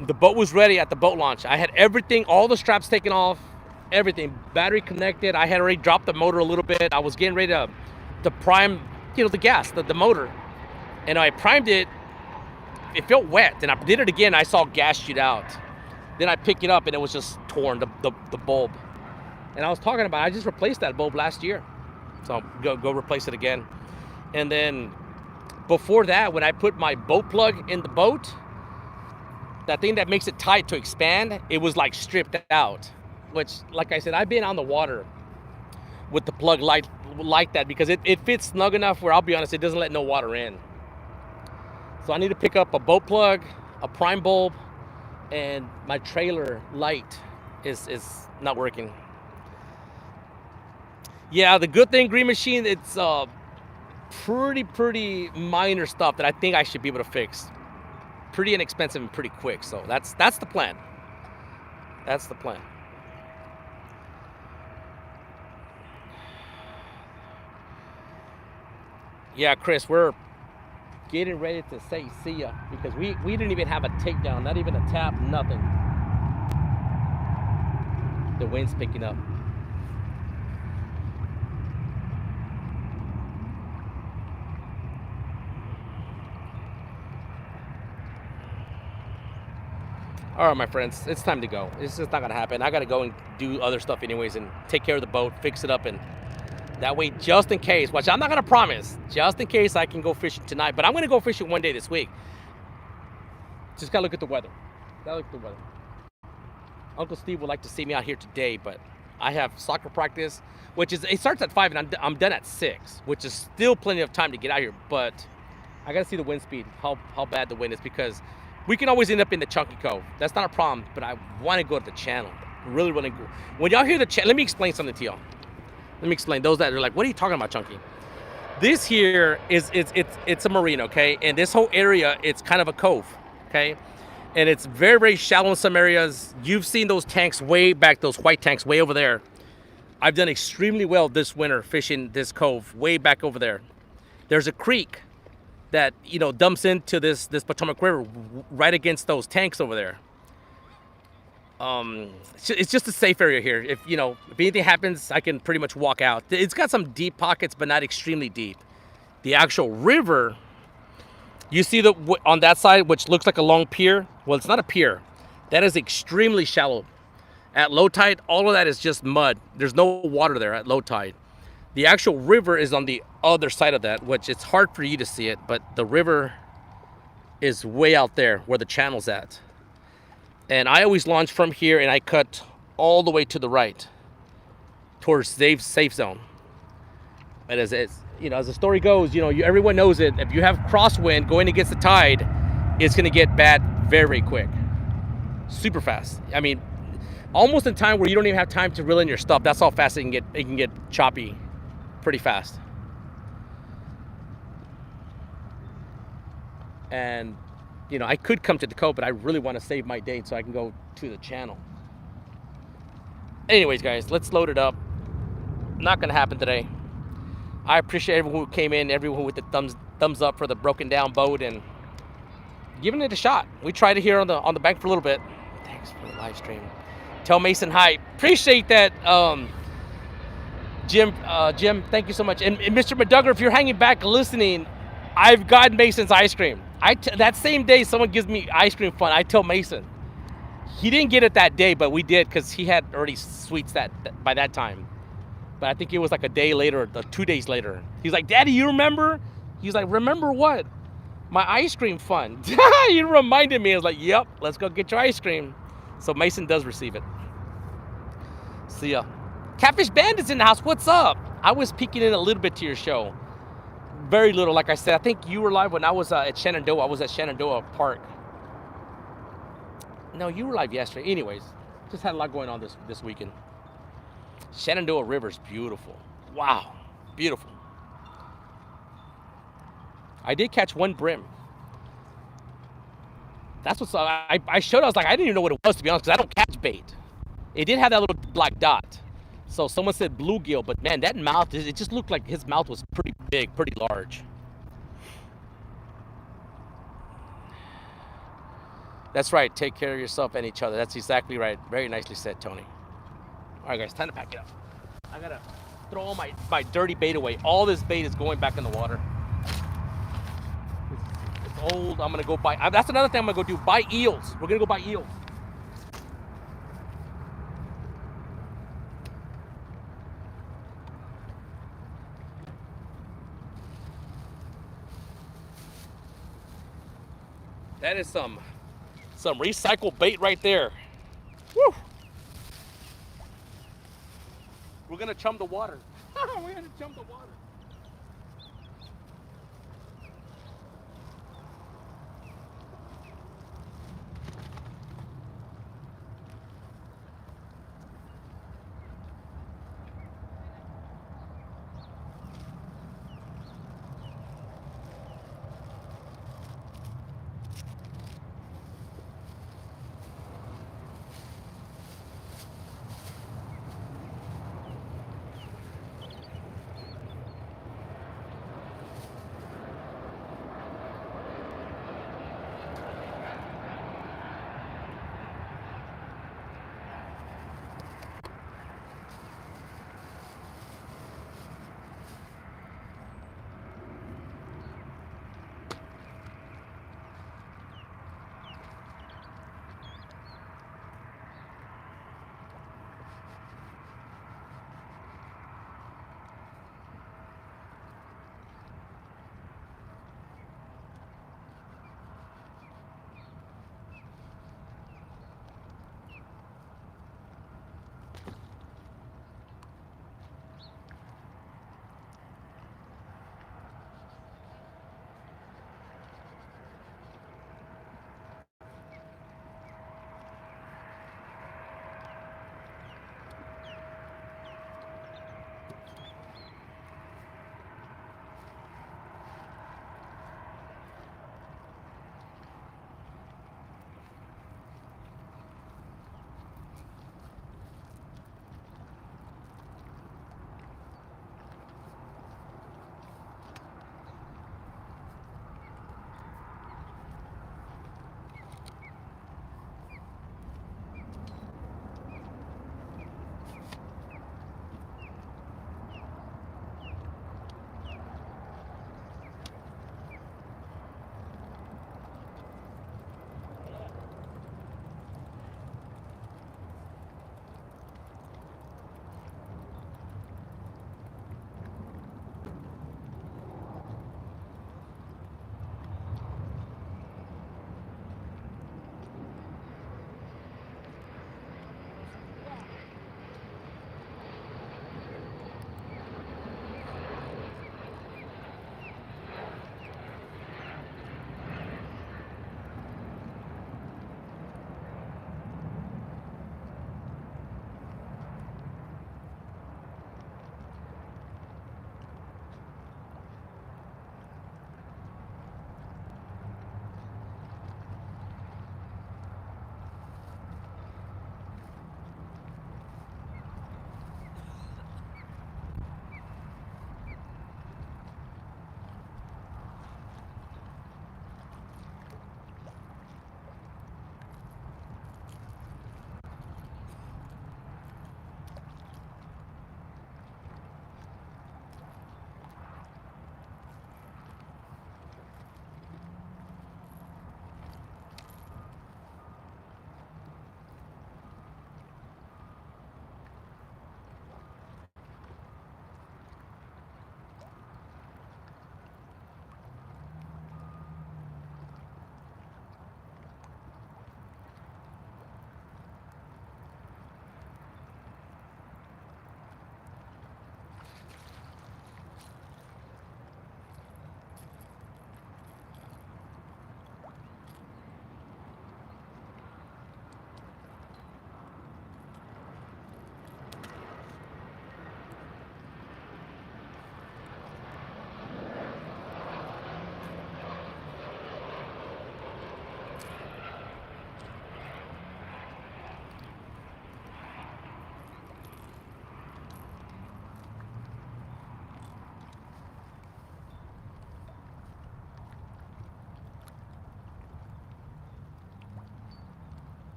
the boat was ready at the boat launch. I had everything, all the straps taken off, everything, battery connected. I had already dropped the motor a little bit. I was getting ready to prime, the gas, the motor. And I primed it. It felt wet. And I did it again. I saw gas shoot out. Then I picked it up and it was just torn, the bulb. And I was talking about, I just replaced that bulb last year. So go replace it again. And then before that, when I put my boat plug in the boat, that thing that makes it tight to expand, it was like stripped out. Which, like I said, I've been on the water with the plug like that because it fits snug enough where, I'll be honest, it doesn't let no water in. So I need to pick up a boat plug, a prime bulb, and my trailer light is not working. Yeah, the good thing, Green Machine, it's pretty minor stuff that I think I should be able to fix. Pretty inexpensive and pretty quick. So that's the plan. That's the plan. Yeah, Chris, we're getting ready to say see ya because we didn't even have a takedown, not even a tap, nothing. The wind's picking up. All right, my friends, it's time to go. It's just not gonna happen. I gotta go and do other stuff anyways and take care of the boat, fix it up, and that way, just in case, which I'm not gonna promise, just in case I can go fishing tonight, but I'm gonna go fishing one day this week. Just gotta look at the weather. Gotta look at the weather. Uncle Steve would like to see me out here today, but I have soccer practice, it starts at 5 and I'm done at 6, which is still plenty of time to get out here, but I gotta see the wind speed, how bad the wind is, because we can always end up in the Chunky Cove. That's not a problem, but I want to go to the channel. Really want to go. When y'all hear the channel, let me explain something to y'all. Let me explain. Those that are like, what are you talking about, Chunky? This here it's a marine, okay? And this whole area, it's kind of a cove, okay? And it's very, very shallow in some areas. You've seen those tanks way back, those white tanks way over there. I've done extremely well this winter fishing this cove way back over there. There's a creek that dumps into this Potomac River right against those tanks over there. It's just a safe area here. If anything happens, I can pretty much walk out. It's got some deep pockets, but not extremely deep. The actual river, you see on that side, which looks like a long pier. Well, it's not a pier. That is extremely shallow. At low tide, all of that is just mud. There's no water there at low tide. The actual river is on the other side of that, which it's hard for you to see it, but the river is way out there where the channel's at. And I always launch from here and I cut all the way to the right towards safe zone. But as the story goes, everyone knows it. If you have crosswind going against the tide, it's going to get bad very quick, super fast. I mean, almost in time where you don't even have time to reel in your stuff. That's how fast it can get. It can get choppy pretty fast. And you know, I could come to the Cove, but I really want to save my date so I can go to the channel. Anyways, guys, let's load it up. Not gonna happen today. I appreciate everyone who came in, everyone with the thumbs up for the broken down boat and giving it a shot. We tried it here on the bank for a little bit. Thanks for the live stream. Tell Mason hi. Appreciate that, Jim. Jim, thank you so much. And Mr. McDuggar, if you're hanging back listening, I've got Mason's ice cream. That same day someone gives me ice cream fun, I tell Mason. He didn't get it that day, but we did because he had already sweets by that time. But I think it was like a day later, or 2 days later. He's like, Daddy, you remember? He's like, remember what? My ice cream fun. You reminded me. I was like, yep, let's go get your ice cream. So Mason does receive it. See ya. Catfish Bandit's in the house. What's up? I was peeking in a little bit to your show. Very little, like I said. I think you were live when I was at Shenandoah. I was at Shenandoah Park. No, you were live yesterday. Anyways, just had a lot going on this weekend. Shenandoah River's beautiful. Wow, beautiful. I did catch one brim. That's what's I showed. I was like, I didn't even know what it was, to be honest, because I don't catch bait. It did have that little black dot. So someone said bluegill, but man, that mouth, it just looked like his mouth was pretty big, pretty large. That's right. Take care of yourself and each other. That's exactly right. Very nicely said, Tony. All right, guys, time to pack it up. I gotta throw all my dirty bait away. All this bait is going back in the water. It's old. I'm gonna go buy. That's another thing I'm gonna go do. Buy eels. We're gonna go buy eels. That is some recycled bait right there. Woo! We're gonna chum the water. We're gonna chum the water.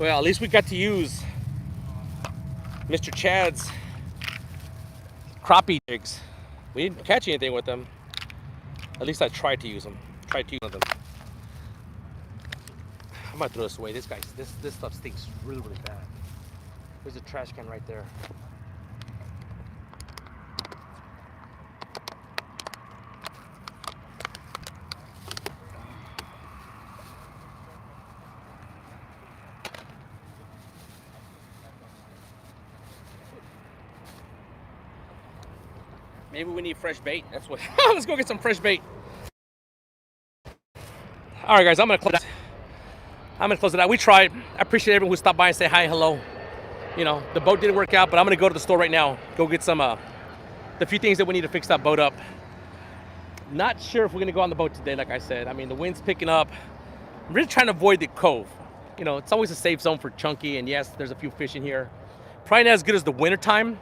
Well, at least we got to use Mr. Chad's crappie jigs. We didn't catch anything with them. At least I tried to use them. Tried to use them. I'm gonna throw this away. This stuff stinks really, really bad. There's a trash can right there. Maybe we need fresh bait. That's what. Let's go get some fresh bait. All right, guys. I'm gonna close it out. We tried. I appreciate everyone who stopped by and say hi, hello. You know, the boat didn't work out, but I'm gonna go to the store right now. Go get some the few things that we need to fix that boat up. Not sure if we're gonna go on the boat today, like I said. I mean, the wind's picking up. I'm really trying to avoid the cove. You know, it's always a safe zone for chunky, and yes, there's a few fish in here. Probably not as good as the winter time.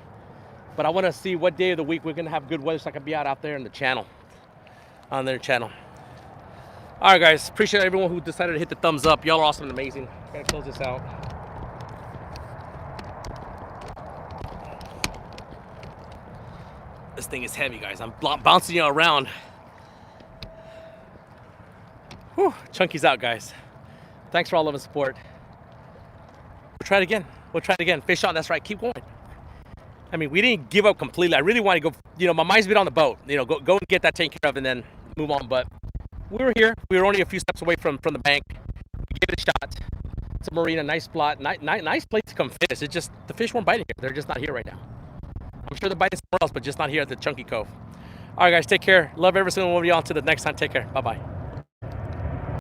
But I want to see what day of the week we're going to have good weather so I can be out there in the channel, on their channel. All right, guys. Appreciate everyone who decided to hit the thumbs up. Y'all are awesome and amazing. Got to close this out. This thing is heavy, guys. I'm bouncing you around. Whew. Chunky's out, guys. Thanks for all of the support. We'll try it again. We'll try it again. Fish on. That's right. Keep going. I mean, we didn't give up completely. I really want to go, you know, my mind's been on the boat. You know, go and get that taken care of and then move on. But we were here. We were only a few steps away from the bank. We gave it a shot. It's a marina, nice spot, nice place to come fish. It's just, the fish weren't biting here. They're just not here right now. I'm sure they're biting somewhere else, but just not here at the Chunky Cove. All right, guys, take care. Love every single one of y'all. Until the next time, take care. Bye-bye.